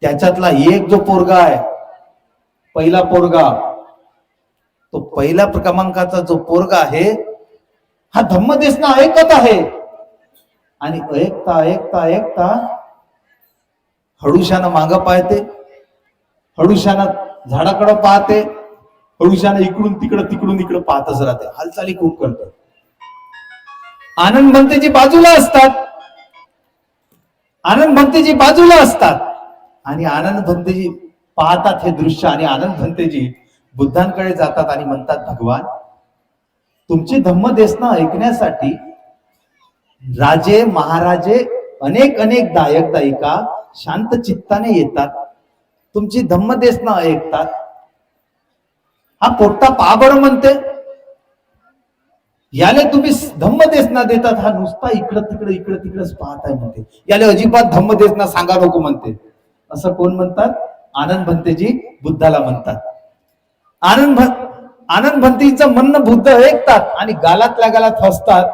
त्याच्यातला एक जो पोरगा आहे, पहिला पोरगा, तो पहिला क्रमांकाचा जो पोरगा आहे, हा धम्मदेशना ऐकत आहे. आणि ऐकता ऐकता ऐकता हळूशानं मागं पाहते, हळूशानं झाडाकडे पाहते, हळूशानं इकडून तिकडं पाहतच राहते. हालचाली खूप करते. आनंद भंतेजी बाजूला असतात, आनंद भंतेजी बाजूला असतात. आणि आनंद भंतेजी पाहतात हे दृश्य. आणि आनंद भंतेजी बुद्धांकडे जातात आणि म्हणतात, भगवान, तुमची धम्मदेशना ऐकण्यासाठी राजे महाराजे अनेक अनेक दायक दायिका शांत चित्ताने येतात, तुमची धम्मदेशना ऐकतात. हा पोट्टा पाबर म्हणते, याले तुम्ही धम्मदेशना देतात, हा नुसता इकडं तिकडंच पाहताय म्हणते. याले अजिबात धम्मदेशना सांगा नको म्हणते. असं कोण म्हणतात? आनंद भंतेजी बुद्धाला म्हणतात. आनंद भंतेजीचं म्हणणं बुद्ध ऐकतात आणि गालातल्या गालात हसतात.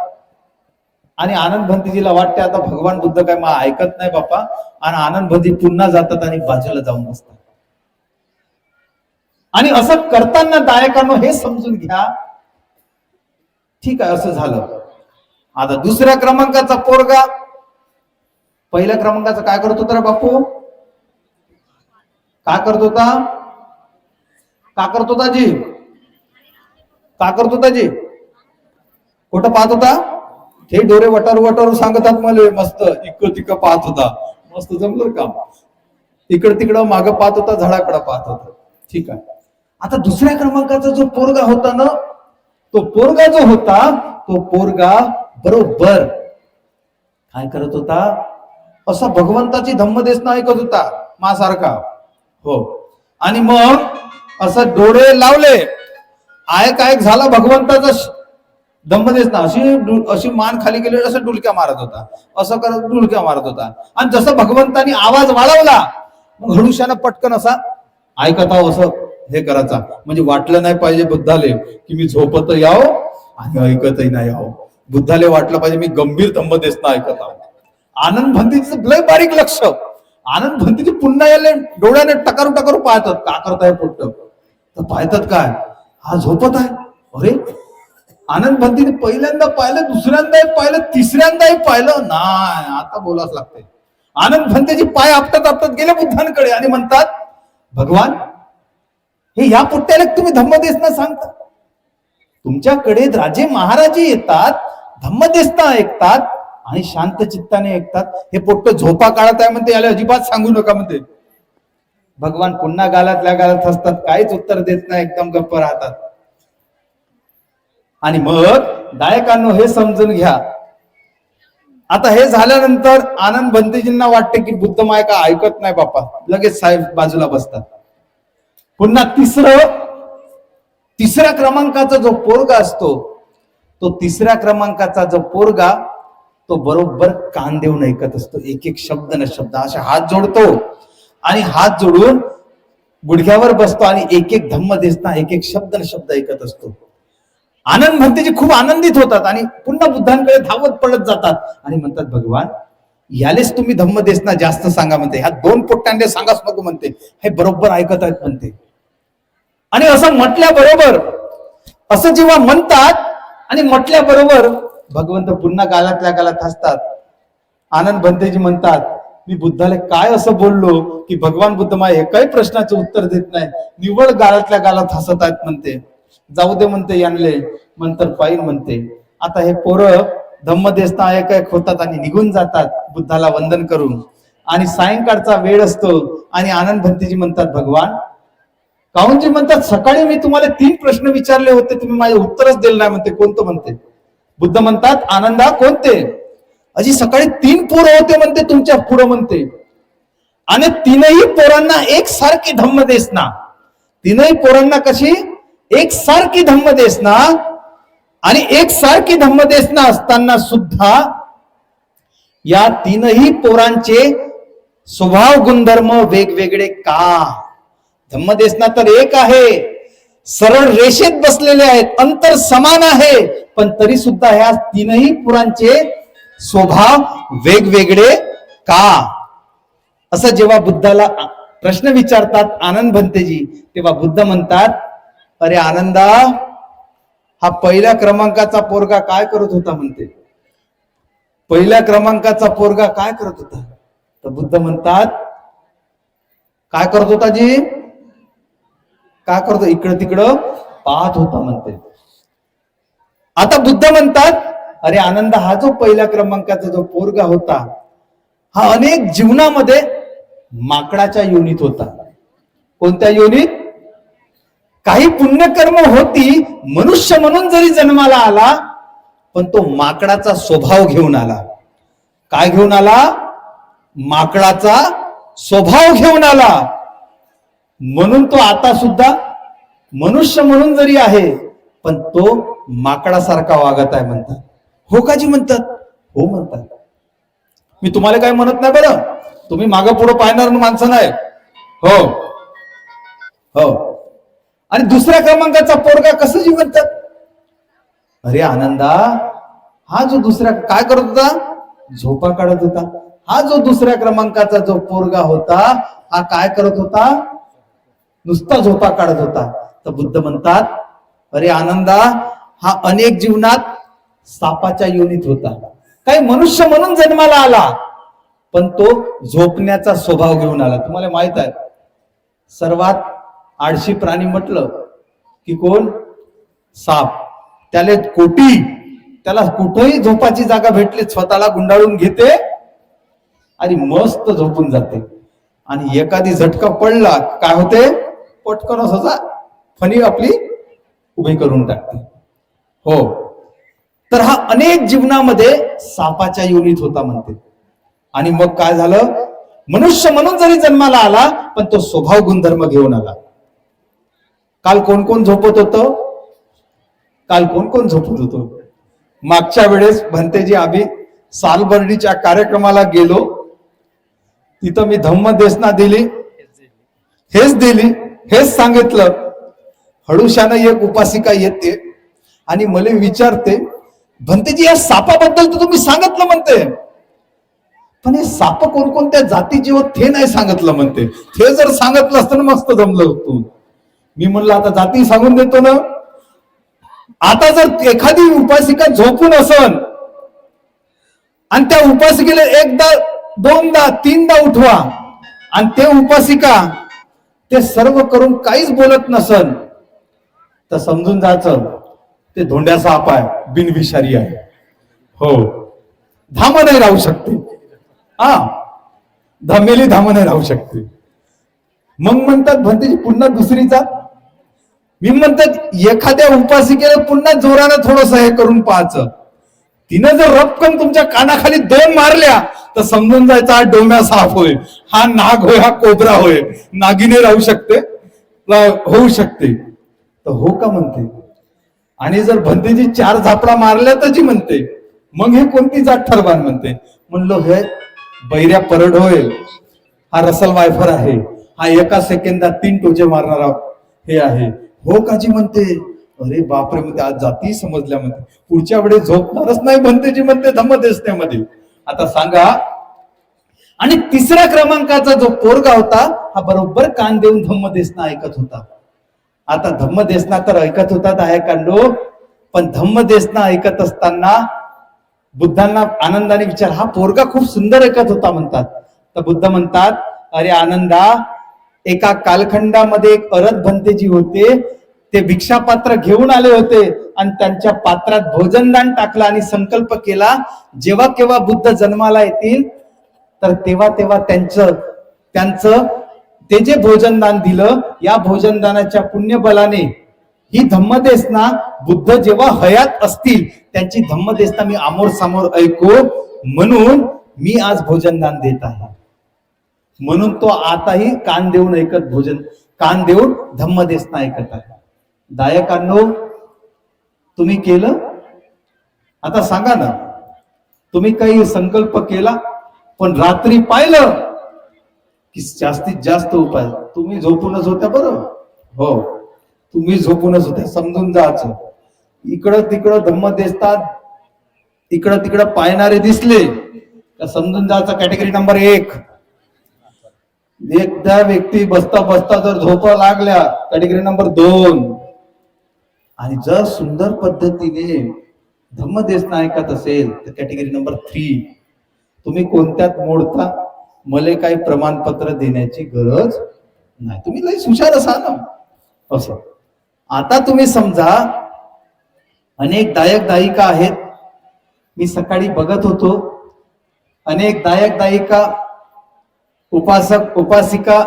आणि आनंद भंतेजीला वाटते आता भगवान बुद्ध काय मला ऐकत नाही बापा. आणि आनंद भंती पुन्हा जातात आणि बाजूला जाऊन बसतात. आणि असं करताना दायकांनो हे समजून घ्या, ठीक आहे असं झालं. आता दुसऱ्या क्रमांकाचा पोरगा पहिल्या क्रमांकाचा काय करत होता रे बापू? काय करत होता? का करत होता जी? का करत होता जी? कुठं पाहत होता? हे डोरे वटारू वटारू सांगतात मला, मस्त इकडं तिकडं पाहत होता. मस्त जमलं काम. इकडं तिकडं मागं पाहत होता, झाडाकडं पाहत होता. ठीक आहे. आता दुसऱ्या क्रमांकाचा जो पोरगा होता ना, तो पोरगा जो होता, तो पोरगा बरोबर काय करत होता? असा भगवंताची धम्मदेशना ऐकत होता मासारखा. हो. आणि मग असं डोळे लावले, ऐक झाला भगवंताचा धम्मदेशना. अशी मान खाली गेली, असं डुलक्या मारत होता, असं करत डुलक्या मारत होता. आणि जसं भगवंतानी आवाज वाढवला, मग हळूशानं पटकन असा ऐकत आहो असं हे करायचा. म्हणजे वाटलं नाही पाहिजे बुद्धाले की मी झोपत याव आणि ऐकतही नाही यावं. बुद्धाला वाटलं पाहिजे मी गंभीर धम्मदेशना ऐकत आहोत. आनंद भंतीचं लय बारीक लक्ष. आनंद भंतीची पुन्हा यायला डोळ्याने टकारू टकारू पाहतात. का करताय पोट्ट तर पाहतात काय हा झोपत आहे. अरे आनंद भंतीने पहिल्यांदा पाहिलं, दुसऱ्यांदाही पाहिलं, तिसऱ्यांदाही पाहिलं नाही. आता बोलाच लागते. आनंद भंतेची पाय आपटत आपटत गेले बुद्धांकडे आणि म्हणतात भगवान हे या पोट्ट्याला तुम्ही धम्मदेशना सांगता. तुमच्याकडे राजे महाराजे येतात, धम्मदेशना ऐकतात आणि शांत चित्ताने ऐकतात. हे पोट्ट झोपा काढत आहे म्हणते, याला अजिबात सांगू नका म्हणते. भगवान पुन्हा गालातल्या गालात हसतात, काहीच उत्तर देत नाही, एकदम गप्प राहतात. आणि मग गायकांनो हे समजून घ्या. आता हे झाल्यानंतर आनंद भंतेजींना वाटते की बुद्ध माय का ऐकत नाही बापा, लगेच साहेब बाजूला बसतात. पुन्हा तिसऱ्या क्रमांकाचा जो पोरगा असतो, तो तिसऱ्या क्रमांकाचा जो पोरगा तो बरोबर कान देऊन ऐकत असतो. एक एक शब्द न शब्द असे हात जोडतो आणि हात जोडून गुडघ्यावर बसतो आणि एक एक धम्मदेशना एक एक शब्द न शब्द ऐकत असतो. आनंद भंतेजी खूप आनंदित होतात आणि पुन्हा बुद्धांकडे धावत पडत जातात आणि म्हणतात भगवान यालेच तुम्ही धम्मदेशना जास्त सांगा म्हणते. ह्या दोन पोट्ट्यांना सांगाच नको म्हणते, हे बरोबर ऐकत आहेत म्हणते. आणि असं म्हटल्याबरोबर असं जेव्हा म्हणतात आणि म्हटल्याबरोबर भगवंत पुन्हा गालातल्या गालात हसतात. आनंद भंतेजी म्हणतात मी बुद्धाला काय असं बोललो की भगवान बुद्ध माझ्या एकाही प्रश्नाचं उत्तर देत नाही, निव्वळ गालातल्या गालात हसत आहेत म्हणते. जाऊ दे म्हणते यांले नंतर पाहिन म्हणते. आता हे पोरं धम्मदेशना एक एक होतात आणि निघून जातात बुद्धाला वंदन करून. आणि सायंकाळचा वेळ असतो आणि आनंद भंतेजी म्हणतात भगवान काहूनजी म्हणतात सकाळी मी तुम्हाला 3 प्रश्न विचारले होते, तुम्ही माझे उत्तरच दिलं नाही म्हणते. कोणतं म्हणते? बुद्ध म्हणतात आनंदा कोणते? अशी सकाळी 3 पोरं होते म्हणते तुमच्या पुढं म्हणते आणि 3ही पोरांना एकसारखी धम्मदेशना. 3ही पोरांना कशी एकसारखी धम्मदेशना आणि एकसारखी धम्मदेशना असताना सुद्धा या 3ही पोरांचे स्वभाव गुणधर्म वेगवेगळे का? धम्मदेशना तर एक आहे, सरळ रेषेत बसलेले आहेत, अंतर समान आहे, पण तरी सुद्धा ह्या 3ही पोरांचे स्वभाव वेगवेगळे का? असं जेव्हा बुद्धाला प्रश्न विचारतात आनंद भंतेजी तेव्हा बुद्ध म्हणतात अरे आनंदा हा पहिल्या क्रमांकाचा पोरगा काय करत होता म्हणते. पहिल्या क्रमांकाचा पोरगा काय करत होता? तर बुद्ध म्हणतात काय करत होता जी? काय करतो? इकडं तिकडं पाहत होता म्हणते. आता बुद्ध म्हणतात अरे आनंद हा जो पहिल्या क्रमांकाचा जो पोरगा होता हा अनेक जीवनामध्ये माकडाच्या योनीत होता. कोणत्या योनीत? काही पुण्यकर्म होती, मनुष्य म्हणून जरी जन्माला आला पण तो माकडाचा स्वभाव घेऊन आला. काय घेऊन आला? माकडाचा स्वभाव घेऊन आला. म्हणून तो आता सुद्धा मनुष्य म्हणून जरी आहे पण तो माकडासारखा वागत आहे म्हणतात. हो का जी म्हणतात? हो म्हणतात. मी तुम्हाला काय म्हणत नाही बरं, तुम्ही मागं पुढं पाहणार माणसं नाही. हो हो. आणि दुसऱ्या क्रमांकाचा पोरगा कसं जिवंतात? अरे आनंदा हा जो दुसऱ्या काय करत होता? झोपा काढत होता. हा जो दुसऱ्या क्रमांकाचा जो पोरगा होता हा काय करत होता? नुसता झोपा काढत होता. तर बुद्ध म्हणतात अरे आनंदा हा अनेक जीवनात सापाच्या योनीत होता. काही मनुष्य म्हणून जन्माला आला पण तो झोपण्याचा स्वभाव घेऊन आला. तुम्हाला माहित आहे सर्वात आळशी प्राणी म्हटलं की कोण? साप. त्याला कुठेही झोपाची जागा भेटली स्वतःला गुंडाळून घेते आणि मस्त झोपून जाते. आणि एखादी झटका पडला काय होते? पटकन असं फणी आपली उभी करून टाकते. हो. तर हा अनेक जीवनामध्ये सापाच्या योनीत होता म्हणते. आणि मग काय झालं? मनुष्य म्हणून जरी जन्माला आला पण तो स्वभाव गुणधर्म घेऊन आला. काल कोण कोण झोपत होतं? काल कोण कोण झोपत होतं? मागच्या वेळेस भंतेजी आम्ही सालबर्डीच्या कार्यक्रमाला गेलो, तिथं मी धम्मदेशना दिली, हेच सांगितलं. हळूशानं एक उपासिका येते आणि मला विचारते भंतेजी या सापाबद्दल तर तुम्ही सांगितलं म्हणते, पण हे साप कोणकोणत्या जातीचे होत ते नाही सांगितलं म्हणते. ते जर सांगितलं असतं ना मस्त जमलं होतं. मी म्हणलं आता जाती सांगून देतो ना. आता जर एखादी उपासिका झोपून असन आणि त्या उपासिकेला एकदा दोनदा तीनदा उठवा आणि ते उपासिका ते सर्व करून काहीच बोलत नसन, तर समजून जायचं ते धोंड्या साप आहे, बिनविषारी आहे. हो, धाम नाही राहू शकते. हा, धमेली धाम नाही राहू शकते. मग म्हणतात भंतेजी पुन्हा दुसरी जात. मी म्हणतात एखाद्या उपासिकेला पुन्हा जोरानं थोडस हे करून पाहायचं. तिनं जर रपकन तुमच्या कानाखाली दोन मारल्या तर समजून जायचं हा डोम्या साप होय, हा नाग होय, हा कोबरा होय. नागिने राहू शकते, होऊ शकते. तर हो का म्हणते. आणि जर भंतेजी 4 झापडा मारल्या तर जी म्हणते, मग हे कोणती जात ठरवान म्हणते. म्हणलो हे बैऱ्या परड होय, हा रसल वायफर आहे, हा एका सेकंदात 3 टोचे मारणारा हे आहे. हो का जी म्हणते. अरे बापरे म्हणते, आज जाती समजल्या म्हणते, पुढच्या वेळेस झोपणारच नाही भंतेजी म्हणते धम्मदेसण्यामध्ये. आता सांगा. आणि 3ऱ्या क्रमांकाचा जो पोरगा होता हा बरोबर कान देऊन धम्मदेसना ऐकत होता. आता धम्मदेसना तर ऐकत होता दयाकांडो, पण धम्मदेसना ऐकत असताना बुद्धांना आनंदाने विचार, हा पोरगा खूप सुंदर ऐकत होता म्हणतात. तर बुद्ध म्हणतात, अरे आनंदा, एका कालखंडामध्ये एक अरथ भंतेजी होते, ते भिक्षापात्र घेऊन आले होते आणि त्यांच्या पात्रात भोजनदान टाकलं आणि संकल्प केला, जेव्हा केव्हा बुद्ध जन्माला येतील तर तेव्हा तेव्हा त्यांचं ते जे भोजनदान दिलं, या भोजनदानाच्या पुण्यबलाने ही धम्मदेसना बुद्ध जेव्हा हयात असतील त्यांची धम्मदेसना मी आमोर समोर ऐकू, म्हणून मी आज भोजनदान देत आहे. म्हणून तो आताही कान देऊन ऐकत कान देऊन धम्मदेसना ऐकत आहे. दायकांनो, तुम्ही केलं. आता सांगा ना, तुम्ही काही संकल्प केला पण रात्री पाहिलं की जास्तीत जास्त उपाय तुम्ही झोपूनच होत्या. बरं, हो, तुम्ही झोपूनच होत्या. समजून जायचं. इकडं तिकडं धम्मदेसतात इकडं तिकडं पाहणारे दिसले तर समजून जायचं कॅटेगरी नंबर 1. एकदा व्यक्ती बसता बसता जर झोपा लागल्या कॅटेगरी नंबर 2. आणि जर सुंदर पद्धतीने धम्मदेसना ऐकत असेल तर कॅटेगरी नंबर 3. तुम्ही कोणत्यात मोडता, मला काही प्रमाणपत्र देण्याची गरज नाही, तुम्ही लई हुशार असा ना असं. आता तुम्ही समजा अनेक दायक दायिका आहेत. मी सकाळी बघत होतो, अनेक दायक दायिका, उपासक उपासिका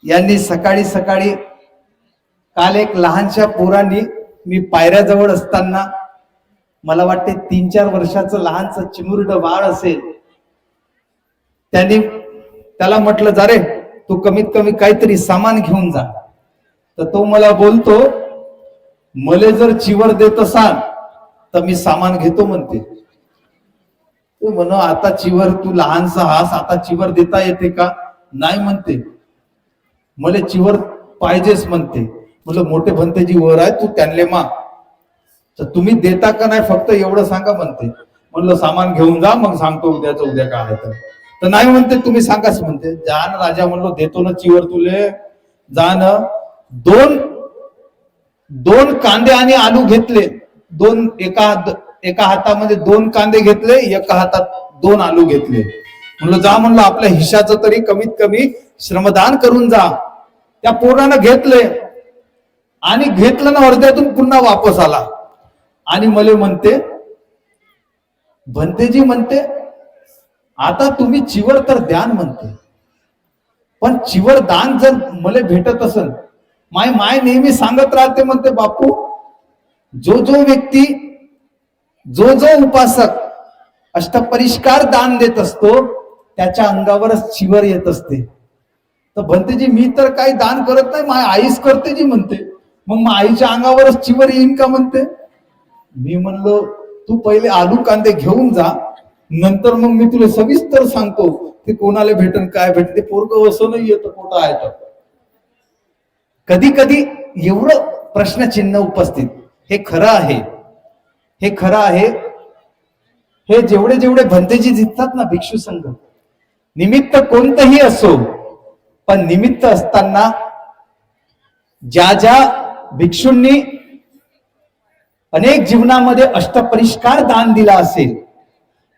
यांनी सकाळी सकाळी काल एक लहानशा पोरांनी, मी पायऱ्याजवळ असताना, मला वाटते 3-4 वर्षाचं लहानचं चिमुरड बाळ असेल, त्याला म्हटलं, जा रे तू कमीत कमी काहीतरी सामान घेऊन जा. तर तो मला बोलतो, मले जर चिवर देत असाल तर मी सामान घेतो म्हणते. म्हण आता चिवर तू लहानसा हास, आता चिवर देता येते का. नाही म्हणते, मले चिवर पाहिजेच म्हणते. म्हणलं मोठे भंतेजी वर आहे, तू त्यांले मा, तर तुम्ही देता का नाही फक्त एवढं सांगा म्हणते. म्हणलं सामान घेऊन जा, मग सांगतो उद्या काय आहे तर नाही म्हणते, तुम्ही सांगाच म्हणते. जा ना राजा, म्हणलो देतो ना चिवर तुले, जा ना. 2 कांदे आणि आलू घेतले. एका हातामध्ये 2 कांदे घेतले, एका हातात 2 आलू घेतले. म्हणलं जा, म्हणलं आपल्या हिशाचं तरी कमीत कमी श्रमदान करून जा. त्या पोरानं घेतले आणि घेतलं ना, अर्ध्यातून पुन्हा वापस आला आणि मला म्हणते, भंतेजी म्हणते, आता तुम्ही चिवर तर द्यान म्हणते, पण चिवर दान जर मला भेटत असेल, माय नेहमी सांगत राहते म्हणते, बापू, जो व्यक्ती, जो उपासक अष्टपरिष्कार दान देत असतो त्याच्या अंगावरच चिवर येत असते. तर भंतेजी मी तर काही दान करत नाही, माझ्या आईच करते जी म्हणते. मग आईच्या अंगावरच चिवर येईन का म्हणते. मी म्हणलो, तू पहिले आलू कांदे घेऊन जा, नंतर मग मी तुला सविस्तर सांगतो ते कोणाला भेटन काय भेटते. पोरग असं नाही येतं पोटा आहे तर. कधी कधी एवढं प्रश्नचिन्ह उपस्थित, हे खरं आहे हे खरं आहे. हे जेवढे जेवढे भंतेजी दिसतात ना भिक्षू संघ, निमित्त कोणतंही असो, पण निमित्त असताना ज्या ज्या भिक्षूंनी अनेक जीवनामध्ये अष्टपरिष्कार दान दिला असेल,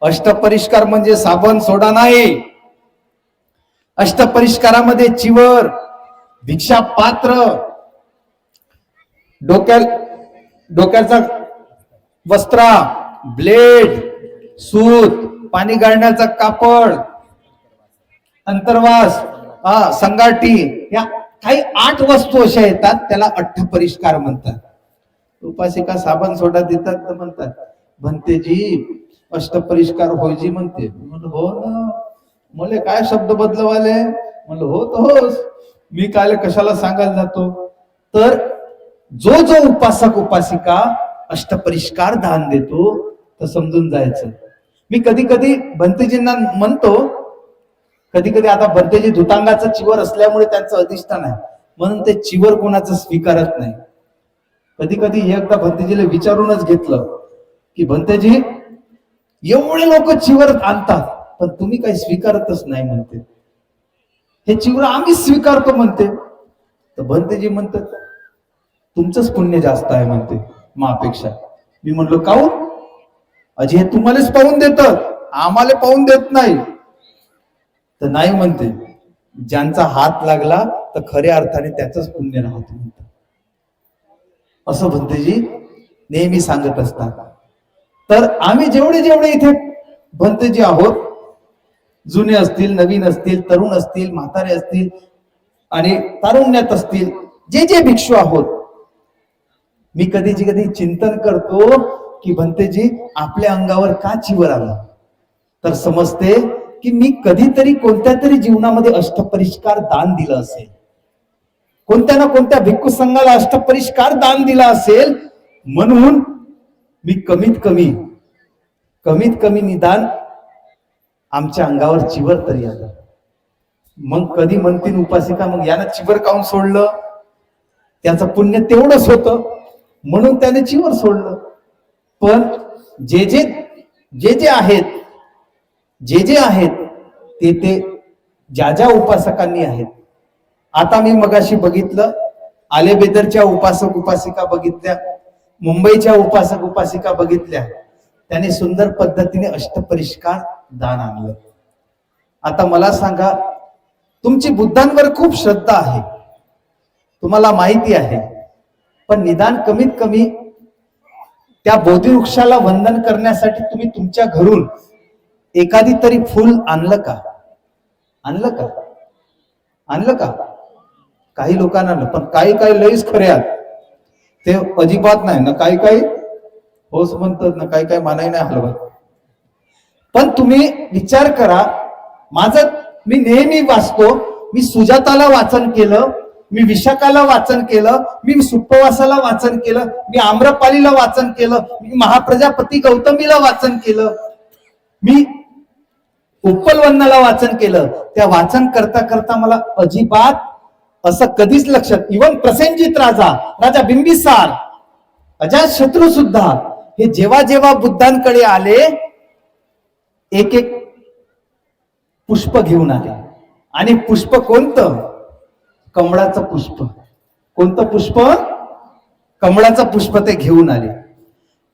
अष्टपरिष्कार म्हणजे साबण सोडा नाही, अष्टपरिष्कारामध्ये चिवर, भिक्षा पात्र, डोक्याचा वस्त्रा, ब्लेड, सूत, पाणी गाळण्याचा कापड, अंतर्वास, संगाटी, या काही 8 वस्तू अशा येतात, त्याला अष्टपरिष्कार म्हणतात. उपासिका साबण सोडा देतात तर म्हणतात भंतेजी अष्टपरिष्कार होयजी म्हणते. म्हणलं हो ना, मला काय शब्द बदलवाले. म्हणलं हो तर होस, मी काय कशाला सांगायला जातो. तर जो जो उपासक उपासिका अष्टपरिष्कार दान देतो तर समजून जायचं. मी कधी कधी भंतेजींना म्हणतो, कधी कधी आता भंतेजी धुतांगाचं चिवर असल्यामुळे त्यांचं अधिष्ठान आहे म्हणून ते चिवर कोणाचं स्वीकारत नाही. कधी कधी एकदा भंतेजीला विचारूनच घेतलं की भंतेजी एवढे लोक चिवर आणतात पण तुम्ही काही स्वीकारतच नाही म्हणते. हे चिवर आम्ही स्वीकारतो म्हणते. तर भंतेजी म्हणतात तुमचंच पुण्य जास्त आहे म्हणते मापेक्षा. मी म्हणलो काऊ अजी, हे तुम्हालाच पाहून देतात, आम्हाला पाहून देत नाही. तर नाही म्हणते, ज्यांचा हात लागला तर खऱ्या अर्थाने त्याचंच पुण्य राहतो म्हणतात. असं भंतेजी नेहमी सांगत असतात. तर आम्ही जेवढे जेवढे इथे भंतेजी आहोत, जुने असतील, नवीन असतील, तरुण असतील, म्हातारे असतील आणि तारुण्यात असतील, जे जे भिक्षू आहोत, मी कधी चिंतन करतो की भंतेजी आपल्या अंगावर का चिवर आला. तर समजते की मी कधीतरी कोणत्या तरी जीवनामध्ये अष्टपरिष्कार दान दिलं असेल, कोणत्या ना कोणत्या भिक्खू संघाला अष्टपरिष्कार दान दिला असेल, म्हणून मी कमीत कमी निदान आमच्या अंगावर चिवर तरी आलं. मग कधी म्हणतील उपासिका मग यानं चिवर काऊन सोडलं, त्याचं पुण्य तेवढंच होतं म्हणून त्याने चिवर सोडलं. पण जे जे आहेत ते ज्या ज्या उपासकांनी आहेत. आता मी मगाशी बघितलं, आलेबेदरच्या उपासक उपासिका बघितल्या, मुंबईच्या उपासक उपासिका बघितल्या, त्याने सुंदर पद्धतीने अष्टपरिष्कार दान आणलं. आता मला सांगा, तुमची बुद्धांवर खूप श्रद्धा आहे, तुम्हाला माहिती आहे, पण निदान कमीत कमी त्या बोधिवृक्षाला वंदन करण्यासाठी तुम्ही तुमच्या घरून एखादी तरी फुल आणलं का? काही लोकांना, पण काही लईच खऱ्यात ते अजिबात नाही ना, काही होच म्हणतात ना, काही मानाय नाही हलवत. पण तुम्ही विचार करा, मी नेहमी वाचतो, मी सुजाताला वाचन केलं, मी विशाखाला वाचन केलं, मी सुप्पवासाला वाचन केलं, मी आम्रपालीला वाचन केलं, मी महाप्रजापती गौतमीला वाचन केलं, मी उपलवन्नाला वाचन केलं. त्या वाचन करता मला अजिबात असं कधीच लक्षात, इवन प्रसेनजित राजा बिंबिसार, अजात शत्रू सुद्धा हे जेव्हा जेव्हा बुद्धांकडे आले, एक पुष्प घेऊन आले. आणि पुष्प कोणतं? कमळाचं पुष्प. कोणतं पुष्प? कमळाचं पुष्प ते घेऊन आले.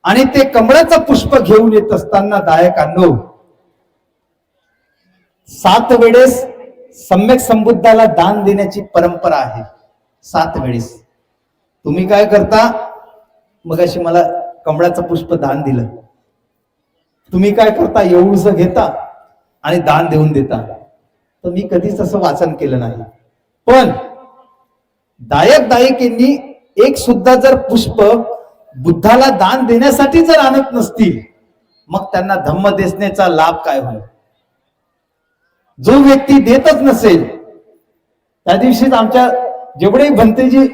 आणि ते कमळाचं पुष्प घेऊन येत असताना दायकांनो, 7 वेळेस सम्यक संबुद्धाला दान देण्याची परंपरा आहे. 7 वेळेस. तुम्ही काय करता? मगाशी मला कमळाचं पुष्प दान दिलं, तुम्ही काय करता? एवढंसं घेता आणि दान देऊन देता. तर मी कधीच असं वाचन केलं नाही. पण दायिकेंनी एक सुद्धा जर पुष्प बुद्धाला दान देण्यासाठी जर आणत नसतील, मग त्यांना धम्मदेसनेचा लाभ काय होईल? जो व्यक्ती देतच नसेल, त्या दिवशीच आमच्या जेवढे भंतेजी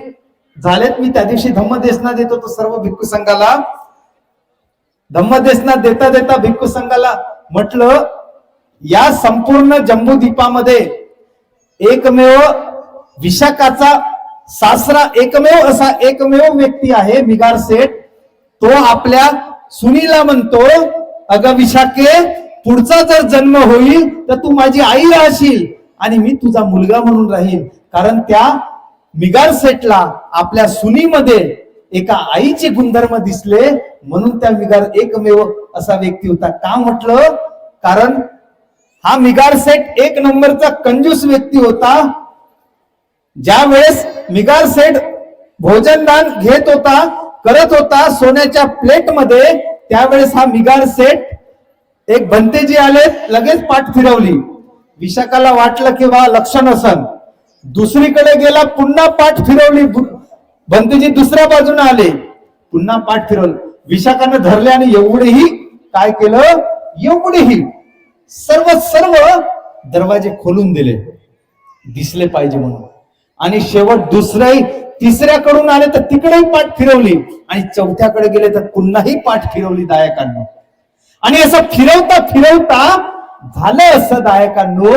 झालेत, मी त्या दिवशी धम्मदेसना देत होतो सर्व भिक्खू संघाला. धम्मदेसना देता देता भिक्खू संघाला म्हटलं, या संपूर्ण जम्बूद्वीपामध्ये एकमेव विशाखाचा सासरा एकमेव व्यक्ती आहे मिगार सेठ, तो आपल्या सुनीला म्हणतो, अगं विशाखे, पुढचा जर जन्म होईल तर तू माझी आई राहशील आणि मी तुझा मुलगा म्हणून राहील. कारण त्या मिगार सेटला आपल्या सुनीमध्ये एका आईचे गुणधर्म दिसले, म्हणून त्या मिगार एकमेव असा व्यक्ती होता. का म्हटलं? कारण हा मिगार सेट एक नंबरचा कंजूस व्यक्ती होता. ज्या वेळेस मिगार सेट भोजनदान घेत होता, करत होता सोन्याच्या प्लेट मध्ये, त्यावेळेस हा मिगार सेट, एक भंतेजी आले, लगेच पाठ फिरवली. विशाखाला वाटलं की वा लक्ष नसन, दुसरीकडे गेला, पुन्हा पाठ फिरवली. भंतेजी दुसऱ्या बाजूने आले, पुन्हा पाठ फिरवली. विशाखानं धरले आणि एवढेही काय केलं, एवढेही सर्व दरवाजे खोलून दिले, दिसले पाहिजे म्हणून. आणि शेवट दुसऱ्याही तिसऱ्याकडून आले तर तिकडेही पाठ फिरवली आणि चौथ्याकडे गेले तर पुन्हाही पाठ फिरवली दायकांनो. आणि असं फिरवता फिरवता झालं असं दायकांनो,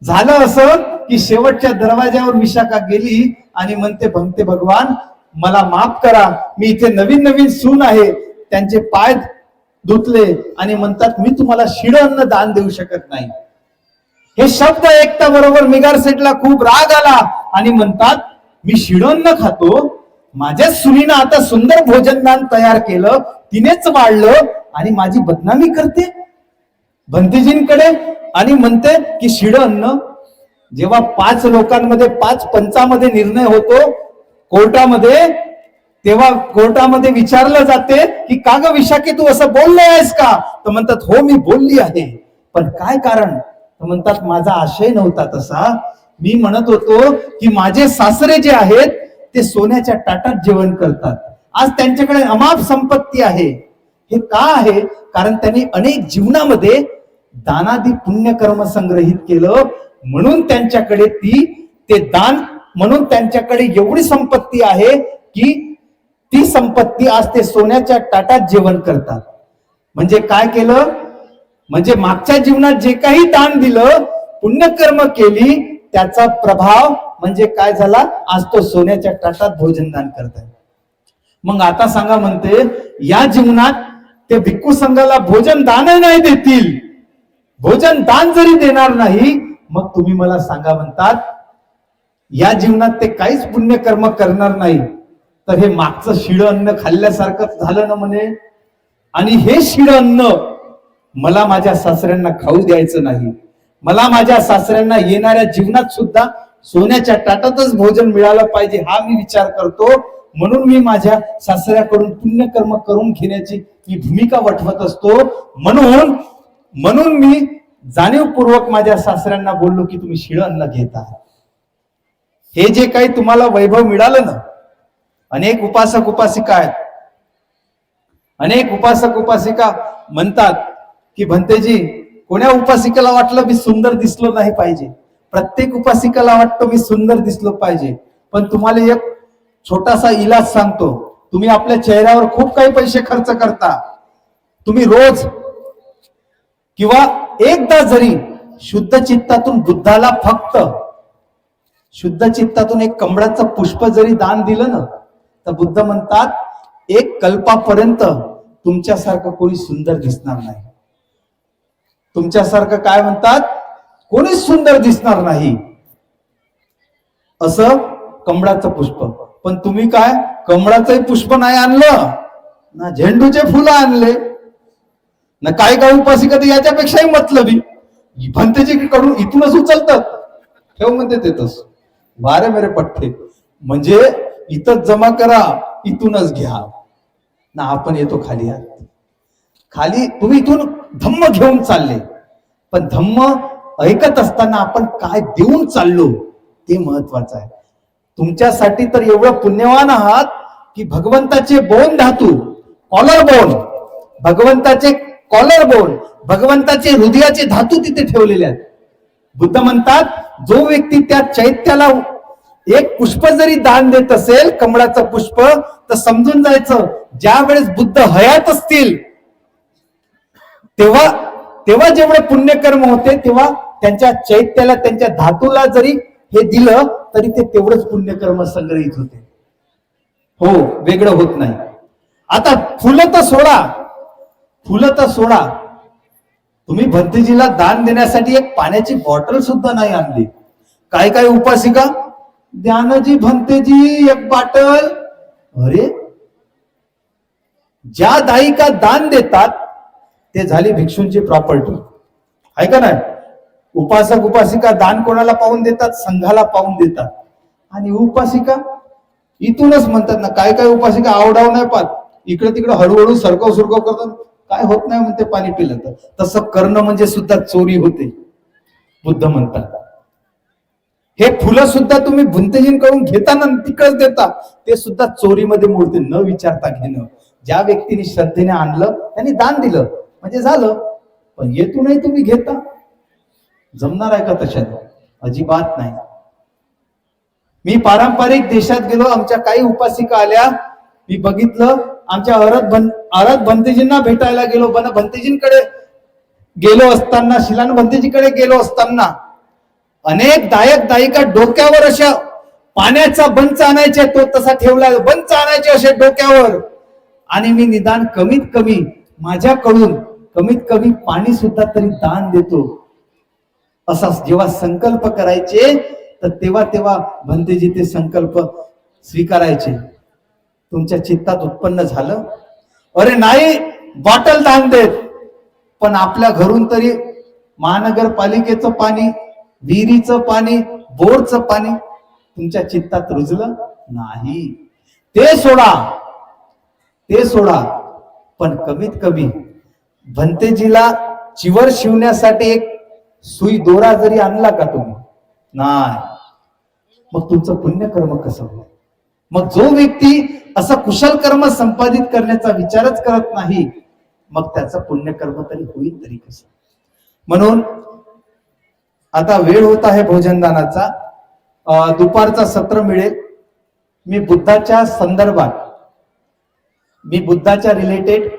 झालं असं की शेवटच्या दरवाज्यावर विशाखा गेली आणि म्हणते, भंते भगवान मला माफ करा, मी इथे नवीन नवीन सून आहे. त्यांचे पाय धुतले आणि म्हणतात, मी तुम्हाला शिळं अन्न दान देऊ शकत नाही. हे शब्द ऐकता बरोबर मिगार सेटला खूप राग आला आणि म्हणतात, मी शिळं अन्न खातो, माझ्या सुनीनं आता सुंदर भोजनदान तयार केलं, तिनेच वाढलं आणि माझी बदनामी करते भंतेजींकडे आणि म्हणते की शिळं अन्न. जेव्हा 5 लोकांमध्ये 5 पंचामध्ये निर्णय होतो कोर्टामध्ये, तेव्हा कोर्टामध्ये विचारलं जाते की का ग विशाखे, तू असं बोलले आहेस का? तर म्हणतात, हो मी बोलली आहे. पण काय कारण? तर म्हणतात, माझा आशय नव्हता तसा. मी म्हणत होतो की माझे सासरे जे आहेत ते सोन्याच्या ताटात जेवण करतात, आज त्यांच्याकडे अमाप संपत्ती आहे. हे का आहे? कारण त्यांनी अनेक जीवनामध्ये दानादी पुण्यकर्म संग्रहित केलं, म्हणून त्यांच्याकडे ते दान, म्हणून त्यांच्याकडे एवढी संपत्ती आहे की ती संपत्ती आज ते सोन्याच्या ताटात जेवण करतात. म्हणजे काय केलं? म्हणजे मागच्या जीवनात जे काही दान दिलं, पुण्यकर्म केली, त्याचा प्रभाव म्हणजे काय झाला, आज तो सोन्याच्या ताटात भोजन दान करतात. मग आता सांगा, म्हणते या जीवनात ते भिक्खू संघाला भोजन दान नाही देतील, भोजन दान जरी देणार नाही, मग तुम्ही मला सांगा, म्हणतात या जीवनात ते काहीच पुण्यकर्म करणार नाही, तर हे मागचं शिळं अन्न खाल्ल्यासारखं झालं ना म्हणे. आणि हे शिळं अन्न मला माझ्या सासऱ्यांना खाऊ द्यायचं नाही. मला माझ्या सासऱ्यांना येणाऱ्या जीवनात सुद्धा सोन्याच्या ताटातच भोजन मिळालं पाहिजे, हा मी विचार करतो. म्हणून मी माझ्या सासऱ्याकडून पुण्यकर्म करून घेण्याची मी भूमिका वठवत असतो. म्हणून मी जाणीवपूर्वक माझ्या सासऱ्यांना बोललो की तुम्ही शिळं अन्न घेता. हे जे काही तुम्हाला वैभव मिळालं ना, अनेक उपासक उपासिका आहेत, अनेक उपासक उपासिका म्हणतात की भंतेजी, कोण्या उपासिकेला वाटलं मी सुंदर दिसलो नाही पाहिजे? प्रत्येक उपासिकाला वाटतं मी सुंदर दिसलो पाहिजे. पण तुम्हाला एक छोटासा इलाज सांगतो. तुम्ही आपल्या चेहऱ्यावर खूप काही पैसे खर्च करता, तुम्ही रोज किंवा एकदा जरी शुद्ध चित्तातून बुद्धाला, फक्त शुद्ध चित्तातून एक कमळाचं पुष्प जरी दान दिलं ना, तर बुद्ध म्हणतात, एक कल्पापर्यंत तुमच्यासारखं कोणी सुंदर दिसणार नाही. तुमच्यासारखं काय म्हणतात, कोणीच सुंदर दिसणार नाही, असं कमळाचं पुष्प. पण तुम्ही काय, कमळाचंही पुष्प नाही आणलं ना, झेंडूचे फुलं आणले ना, काय उपासिका तर याच्यापेक्षाही मतलबी भंतेजी कडून इथूनच उचलतात, ठेव म्हणते तेच वारे मेरे पठ्ठे, म्हणजे इथंच जमा करा, इथूनच घ्या ना. आपण येतो खाली, खाली तुम्ही इथून धम्म घेऊन चालले, पण धम्म ऐकत असताना आपण काय देऊन चाललो ते महत्वाचं आहे. तुमच्यासाठी तर एवढं पुण्यवान आहात की भगवंताचे बोन धातू, कॉलर बोन, भगवंताचे कॉलर बोन, भगवंताचे हृदयाचे धातू तिथे ठेवलेले आहेत. बुद्ध म्हणतात, जो व्यक्ती त्या चैत्याला एक पुष्प जरी दान देत असेल, कमळाचं पुष्प, तर समजून जायचं ज्या वेळेस बुद्ध हयात असतील तेव्हा जेवढे पुण्यकर्म होते, तेव्हा त्यांच्या चैत्याला, त्यांच्या धातूला जरी हे दिलं तरी ते तेवढंच पुण्यकर्म संग्रहित होते. हो, वेगळं होत नाही. आता फुलं तर सोडा, फुलं तर सोडा, तुम्ही भंतेजीला दान देण्यासाठी एक पाण्याची बॉटल सुद्धा नाही आणली. काय काय उपासिका, द्यानजी भंतेजी एक बाटल. अरे, ज्या दायिका दान देतात ते झाली भिक्षूंची प्रॉपर्टी, आहे का नाही? उपासक उपासिका दान कोणाला पाहून देतात? संघाला पाहून देतात. आणि उपासिका इथूनच म्हणतात ना, काय काय उपासिका आवडाव नाही पाहत, इकडे तिकडे हळूहळू सरकव सुरकव करतात, काय होत नाही म्हणते पाणी पिलं तर. तसं करणं म्हणजे सुद्धा चोरी होते, बुद्ध म्हणतात. हे फुलं सुद्धा तुम्ही भंतेजींकडून घेताना तिकडच देता, ते सुद्धा चोरीमध्ये मोडते, न विचारता घेणं. ज्या व्यक्तीने श्रद्धेने आणलं त्यांनी दान दिलं म्हणजे झालं, पण येथूनही तुम्ही घेता, जमणार आहे का तशात? अजिबात नाही. मी पारंपरिक देशात गेलो, आमच्या काही उपासिका आल्या, मी बघितलं, आमच्या अरद भंतेजींना भेटायला गेलो, भंतेजींकडे गेलो असताना, शिलान भंतेजीकडे गेलो असताना अनेक दायिका डोक्यावर अशा पाण्याचा बंच आणायचे, तो तसा ठेवला, बंच आणायचे असे डोक्यावर. आणि मी निदान कमीत कमी माझ्याकडून कमीत कमी पाणी सुद्धा तरी दान देतो असा जेव्हा संकल्प करायचे, तर तेव्हा भंतेजी ते संकल्प स्वीकारायचे. तुमच्या चित्तात उत्पन्न झालं, अरे नाही बॉटल दान देत, पण आपल्या घरून तरी महानगरपालिकेचं पाणी, विहिरीचं पाणी, बोरचं पाणी तुमच्या चित्तात रुजलं नाही. ते सोडा, पण कमीत कमी भंतेजीला चिवर शिवण्यासाठी एक सुई दोरा जरी आणला का तुम्ही? नाही. मग तुमचं पुण्यकर्म कसं होईल? मग जो व्यक्ती असं कुशल कर्म संपादित करण्याचा विचारच करत नाही, मग त्याचं पुण्यकर्म तरी होईल तरी कसं? म्हणून आता वेळ होत आहे भोजनदानाचा. दुपारचा सत्र मिळेल. मी बुद्धाच्या संदर्भात, मी बुद्धाच्या रिलेटेड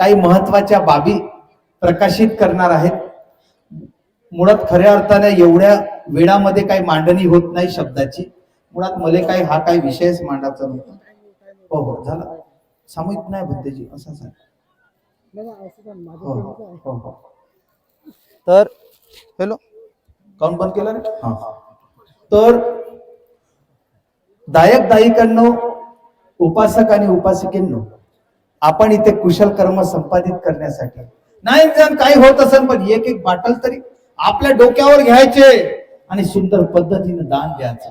काही महत्वाच्या बाबी प्रकाशित करणार आहेत. मुळात खऱ्या अर्थाने एवढ्या वेळामध्ये काही मांडणी होत नाही शब्दाची. मुळात मला काही हा काही विषयच मांडायचा नव्हता. हो झाला, सामूहिक नाही भंतेजी असं सांग. तर हॅलो, काउंट बंद केला रे? हा. तर दायिकांनो, उपासक आणि उपासिकेंनो, आपण इथे कुशल कर्म संपादित करण्यासाठी नाही, काही होत असेल पण एक बाटल तरी आपल्या डोक्यावर घ्यायचे आणि सुंदर पद्धतीने दान द्यायचं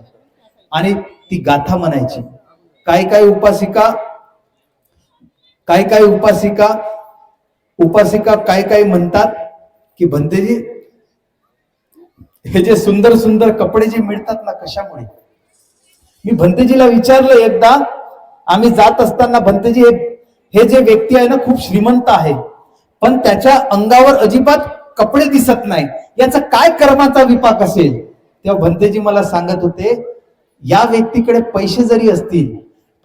आणि ती गाथा म्हणायची. काही काही उपासिका काय म्हणतात की भंतेजी, हे जे सुंदर सुंदर कपडे जे मिळतात ना, कशामुळे? मी भंतेजीला विचारलं एकदा, आम्ही जात असताना, भंतेजी हे जे व्यक्ती आहे ना खूप श्रीमंत आहे, पण त्याच्या अंगावर अजिबात कपडे दिसत नाही, याचा काय कर्माचा विपाक असेल? तेव्हा भंतेजी मला सांगत होते, या व्यक्तीकडे पैसे जरी असतील,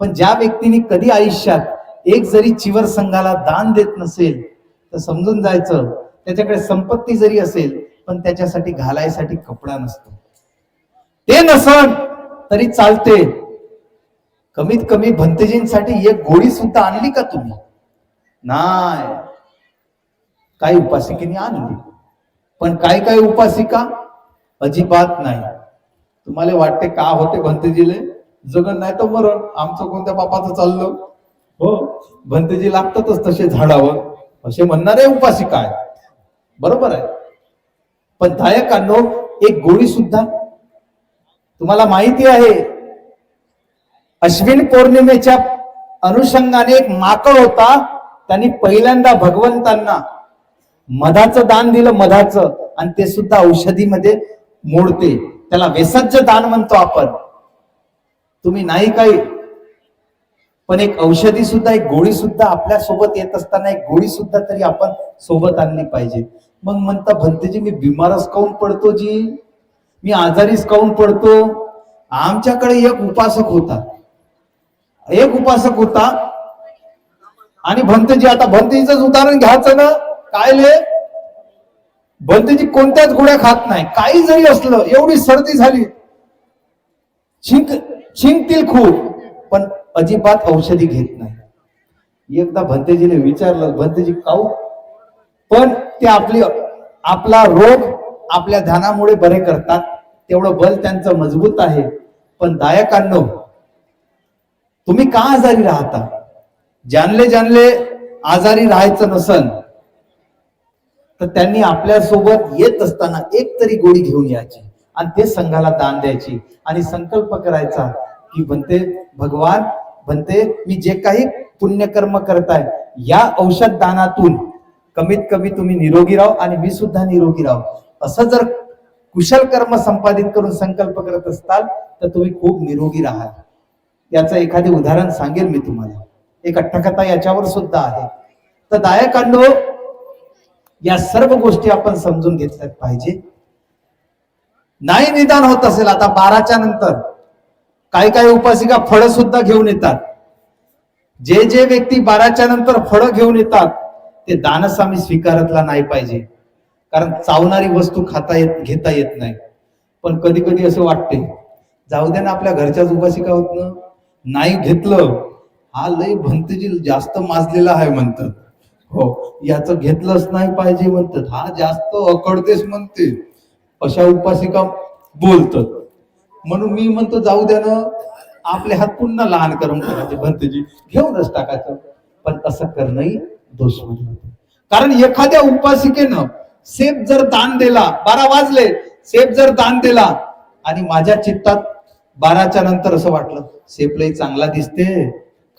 पण ज्या व्यक्तीने कधी आयुष्यात एक जरी चिवर संघाला दान देत नसेल, तर समजून जायचं त्याच्याकडे संपत्ती जरी असेल, पण त्याच्यासाठी घालायसाठी कपडा नसतो. ते नसन तरी चालते, कमीत कमी भंतेजींसाठी एक गोळी सुद्धा आणली का तुम्ही? नाही. काही उपासिकेने आणली, पण काय उपासिका अजिबात नाही. तुम्हाला वाटते का होते भंतेजीले? जगन नाही तर मरण, आमचं कोणत्या बापाचं चाललं? हो, भंतेजी लागतातच तसे झाडावर, असे म्हणणारे उपासिका आहे. बरोबर आहे. पण दायकांनो, एक गोळी सुद्धा, तुम्हाला माहिती आहे, अश्विन पौर्णिमेच्या अनुषंगाने एक माकड होता, त्यांनी पहिल्यांदा भगवंतांना मधाचं दान दिलं, मधाचं, आणि ते सुद्धा औषधीमध्ये मोडते, त्याला वेसज्ज दान म्हणतो आपण. तुम्ही नाही काही, पण एक औषधी सुद्धा, एक गोळी सुद्धा आपल्या सोबत येत असताना एक गोळी सुद्धा तरी आपण सोबत आणली पाहिजे. मग म्हणता भंतेजी, मी बिमारच काऊन पडतो जी, मी आजारीच काऊन पडतो? आमच्याकडे एक उपासक होता आणि भंतेजी, आता भंतेजीच उदाहरण घ्यायचं ना, काय ले, भंतेजी कोणत्याच गोळ्या खात नाही, काही जरी असलं, एवढी सर्दी झाली, शिंकतील खूप, पण अजिबात औषधी घेत नाही. एकदा भंतेजीने विचारलं, भंतेजी काऊ? पण ते आपला रोग आपल्या ध्यानामुळे बरे करतात, तेवढं बल त्यांचं मजबूत आहे. पण दायकांनो, तुम्ही का आजारी राहता? ज्यांले आजारी राहायचं नसन तर त्यांनी आपल्यासोबत येत असताना एक तरी गोळी घेऊन यायची आणि ते संघाला दान द्यायची आणि संकल्प करायचा की बनते भगवान, बनते मी जे काही पुण्यकर्म करताय या औषध दानातून कमीत कमी तुम्ही निरोगी राहो आणि मी सुद्धा निरोगी राहो. असं जर कुशल कर्म संपादित करून संकल्प करत असताल तर तुम्ही खूप निरोगी राहाल. याचं एखादे उदाहरण सांगेल मी तुम्हाला. एक अट्टकथा याच्यावर सुद्धा आहे. तर दायकांनो, या सर्व गोष्टी आपण समजून घेतल्या पाहिजे. नाही निदान होत असेल आता 12च्या नंतर काही उपासिका फळं सुद्धा घेऊन येतात. जे व्यक्ती 12च्या नंतर फळं घेऊन येतात ते दानच आम्ही स्वीकारतला नाही पाहिजे, कारण चावणारी वस्तू घेता येत नाही. पण कधी कधी असं वाटते जाऊ दे ना, आपल्या घरच्याच उपासिका होत ना, नाही घेतलं हा लय भंतेजी जास्त माजलेला आहे म्हणतात. हो, याचं घेतलंच नाही पाहिजे म्हणतात, हा जास्त अकडतेस म्हणते, अशा उपासिका बोलतात. म्हणून मी म्हणतो जाऊ द्या ना, आपले हात पुन्हा लहान करून करायचे, भंतेजी घेऊनच टाकायचं. पण असं करणंही दोष होतं. कारण एखाद्या उपासिकेनं सेब जर दान दिला, 12 वाजले, सेब जर दान दिला आणि माझ्या चित्तात 12च्या नंतर असं वाटलं सेब लय चांगला दिसते,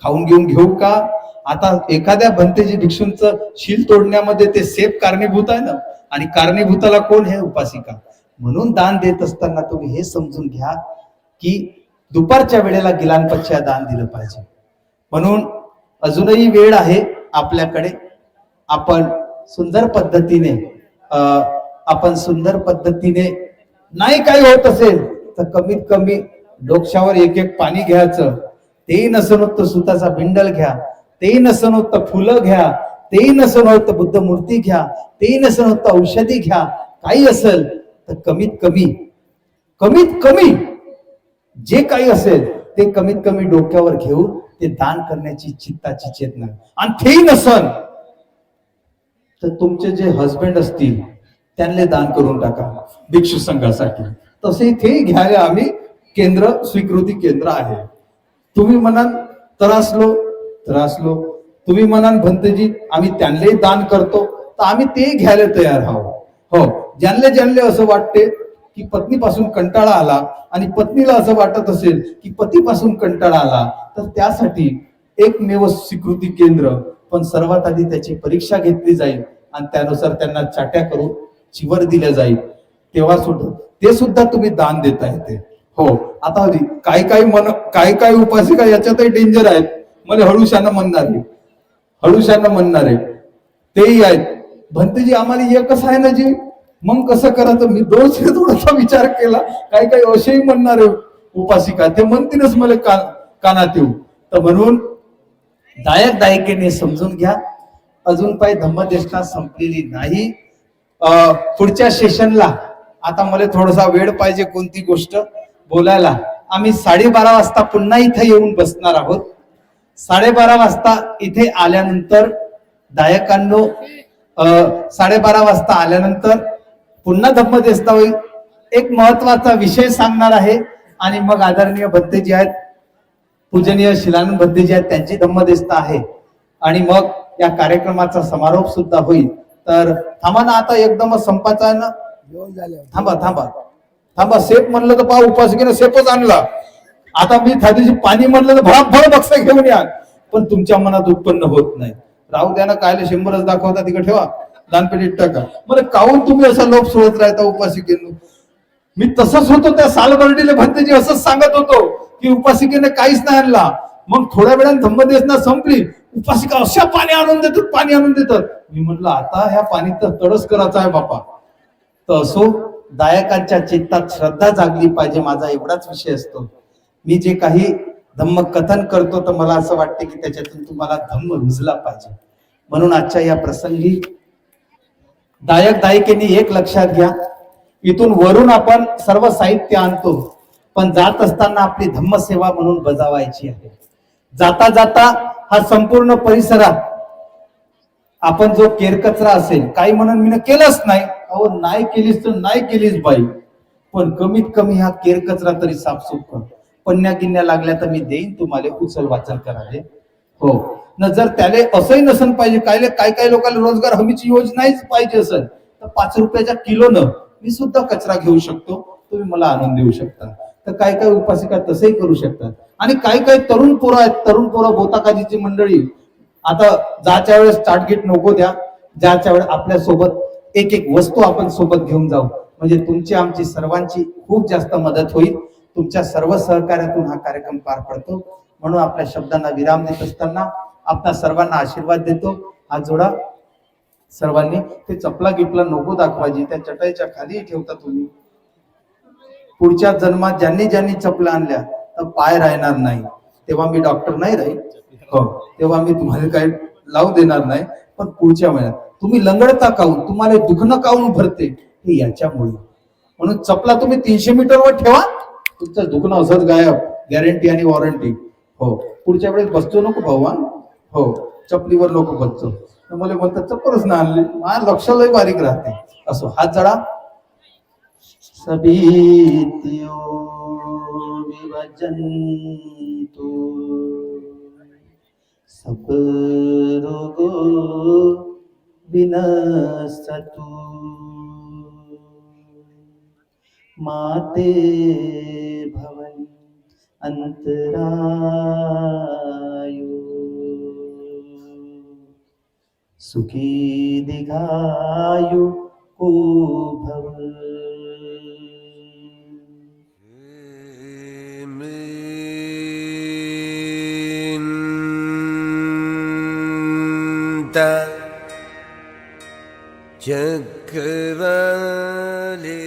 खाऊन घेऊ का? आता एखाद्या भंतेजी भिक्षूंचं शील तोडण्यामध्ये ते सेब कारणीभूत आहे ना, आणि कारणीभूताला कोण? हे उपासिका. म्हणून दान देत असताना तुम्ही हे समजून घ्या की दुपारच्या वेळेला गिलानपच्च्या दान दिलं पाहिजे. म्हणून अजूनही वेळ आहे आपल्याकडे. आपण सुंदर पद्धतीने नाही काही होत असेल तर कमीत कमी डोक्यावर एक पाणी घ्यायचं. तेही नसन होत तर सुताचा बिंडल घ्या, तेही नसन होत तर फुलं घ्या, तेही नसन होत तर बुद्ध मूर्ती घ्या, तेही नसन होत तर औषधी घ्या. काही असेल तर कमीत कमी जे काही असेल ते कमीत कमी डोक्यावर घेऊन ते दान करण्याची चित्ताची चेतना. आणि तेही नसन तर तुमचे जे हजबंड असतील त्यांना दान करून टाका भिक्षू संघासाठी. तसे ते घ्यायला आम्ही स्वीकृती केंद्र आहे. तुम्ही म्हणाल त्रासलो, तुम्ही म्हणाल भंतेजी आम्ही त्यांनाही दान करतो, तर आम्ही ते घ्यायला तयार आहोत. हो, ज्यांले असं वाटते की पत्नीपासून कंटाळा आला आणि पत्नीला असं वाटत असेल की पतीपासून कंटाळा आला, तर त्यासाठी एकमेव स्वीकृती केंद्र. पण सर्वात आधी त्याची परीक्षा घेतली जाईल आणि त्यानुसार त्यांना चाट्या करून चिवर दिल्या जाईल, तेव्हा सुद्धा ते सुद्धा तुम्ही दान देता येते. हो, आता काही उपासिका याच्यातही डेंजर आहेत. मला हळूशानं म्हणणारे तेही आहेत. भंतेजी आम्हाला एकच आहे ना जी, मग कसं करायचं? मी थोडासा विचार केला. काही असेही म्हणणारे उपासिका ते म्हणतीलच मला कानात येऊ. तर म्हणून दायिकेने समजून घ्या, अजून काही धम्मदेशना संपलेली नाही. पुढच्या सेशनला आता मला थोडासा वेळ पाहिजे कोणती गोष्ट बोलायला. आम्ही 12:30 वाजता पुन्हा इथे येऊन बसणार आहोत. 12:30 वाजता इथे आल्यानंतर दायकांनो 12:30 वाजता आल्यानंतर पुन्हा धम्मदेशना होईल. एक महत्वाचा विषय सांगणार आहे आणि मग आदरणीय भंतेजी आहेत, पूजनीय शिलानंद भंतेजी आहेत, त्यांची धम्मदेशना आहे आणि मग या कार्यक्रमाचा समारोप सुद्धा होईल. तर थांबा ना, आता एकदमच संपाचा आहे ना. थांबा. सेप म्हणलं तर पहा, उपासकीने सेपच आणला. आता मी थादीची पाणी म्हणलं तर भराभर बक्स घेऊन या, पण तुमच्या मनात उत्पन्न होत नाही. राहू द्या ना, कायले 100च दाखवता, तिकडे ठेवा, दानपेटीत टाका. मला काहून तुम्ही असा लोभ सोडत राहता उपासिकेनं? मी तसंच होतो त्या सालबर्डीले भंतेजी असंच सांगत होतो की उपासिकेने काहीच नाही आणला. मग थोड्या वेळाने धम्मदेशना संपली, उपासिका अशा पाणी आणून देतात. मी म्हटलं आता ह्या पाणी तर तडस करायचं आहे बापा. तर असो, दायकांच्या चित्तात श्रद्धा जागली पाहिजे, माझा एवढाच विषय असतो. मी जे काही धम्म कथन करतो तर मला असं वाटते की त्याच्यातून तुम्हाला धम्म रुजला पाहिजे. म्हणून आजच्या या प्रसंगी दायिकेने एक लक्षात घ्या, इथून वरून आपण सर्व साहित्य आणतो, पण जात असताना आपली धम्मसेवा म्हणून बजावायची आहे. जाता जाता हा संपूर्ण परिसरात आपण जो केरकचरा असेल, काही म्हणून मी केलंच नाही, अहो नाही केलीस तर नाही केलीच बाई, पण कमीत कमी हा केरकचरा तरी साफसूफ कर. पन्न्या गिन्या लागल्या तर मी देईन तुम्हाला, उचल वाचल कराले. हो न जर त्याले असंही नसन पाहिजे, काय काय लोकांना रोजगार हमीची योजनाच पाहिजे असेल तर 5 रुपयाच्या किलोनं मी सुद्धा कचरा घेऊ शकतो, तुम्ही मला आणून देऊ शकता. तर काय काय उपासिका तसंही करू शकतात. आणि काय तरुण पोरं आहेत, तरुण पोरं बोताकाजीची मंडळी, आता जाच्या वेळेस टार्गेट नको द्या, ज्याच्या वेळेस आपल्या सोबत एक एक वस्तू आपण सोबत घेऊन जाऊ, म्हणजे तुमची आमची सर्वांची खूप जास्त मदत होईल. तुमच्या सर्व सहकार्यातून हा कार्यक्रम पार पडतो. म्हणून आपल्या शब्दांना विराम देत असताना आपल्या सर्वांना आशीर्वाद देतो. हा जोडा सर्वांनी ते चपला गिपला नको दाखवायची, त्या चटाईच्या खाली ठेवता तुम्ही. पुढच्या जन्मात ज्यांनी ज्यांनी चपला आणल्या तर पाय राहणार नाही, तेव्हा मी डॉक्टर नाही राहील, हो तेव्हा मी तुम्हाला काही लावू देणार नाही. पण पुढच्या महिन्यात तुम्ही लंगडता काऊन, तुम्हाला दुखणं काऊन भरते, हे याच्यामुळे. म्हणून चपला तुम्ही 300 मीटरवर ठेवा, तुमचं दुखणं असंच गायब, गॅरंटी आणि वॉरंटी. हो पुढच्या वेळेस बसतो नको भाऊ, हो चपलीवर नको बसतो. मला म्हणतात चप्पलच ना आणली, माझ्या लक्ष लय बारीक राहते. असो हात जडा. सभी विभजन्तु सब रोगो विनश्यतु माते भवन् अंतरायो सुखी दीर्घायु को भव. चक्रवाले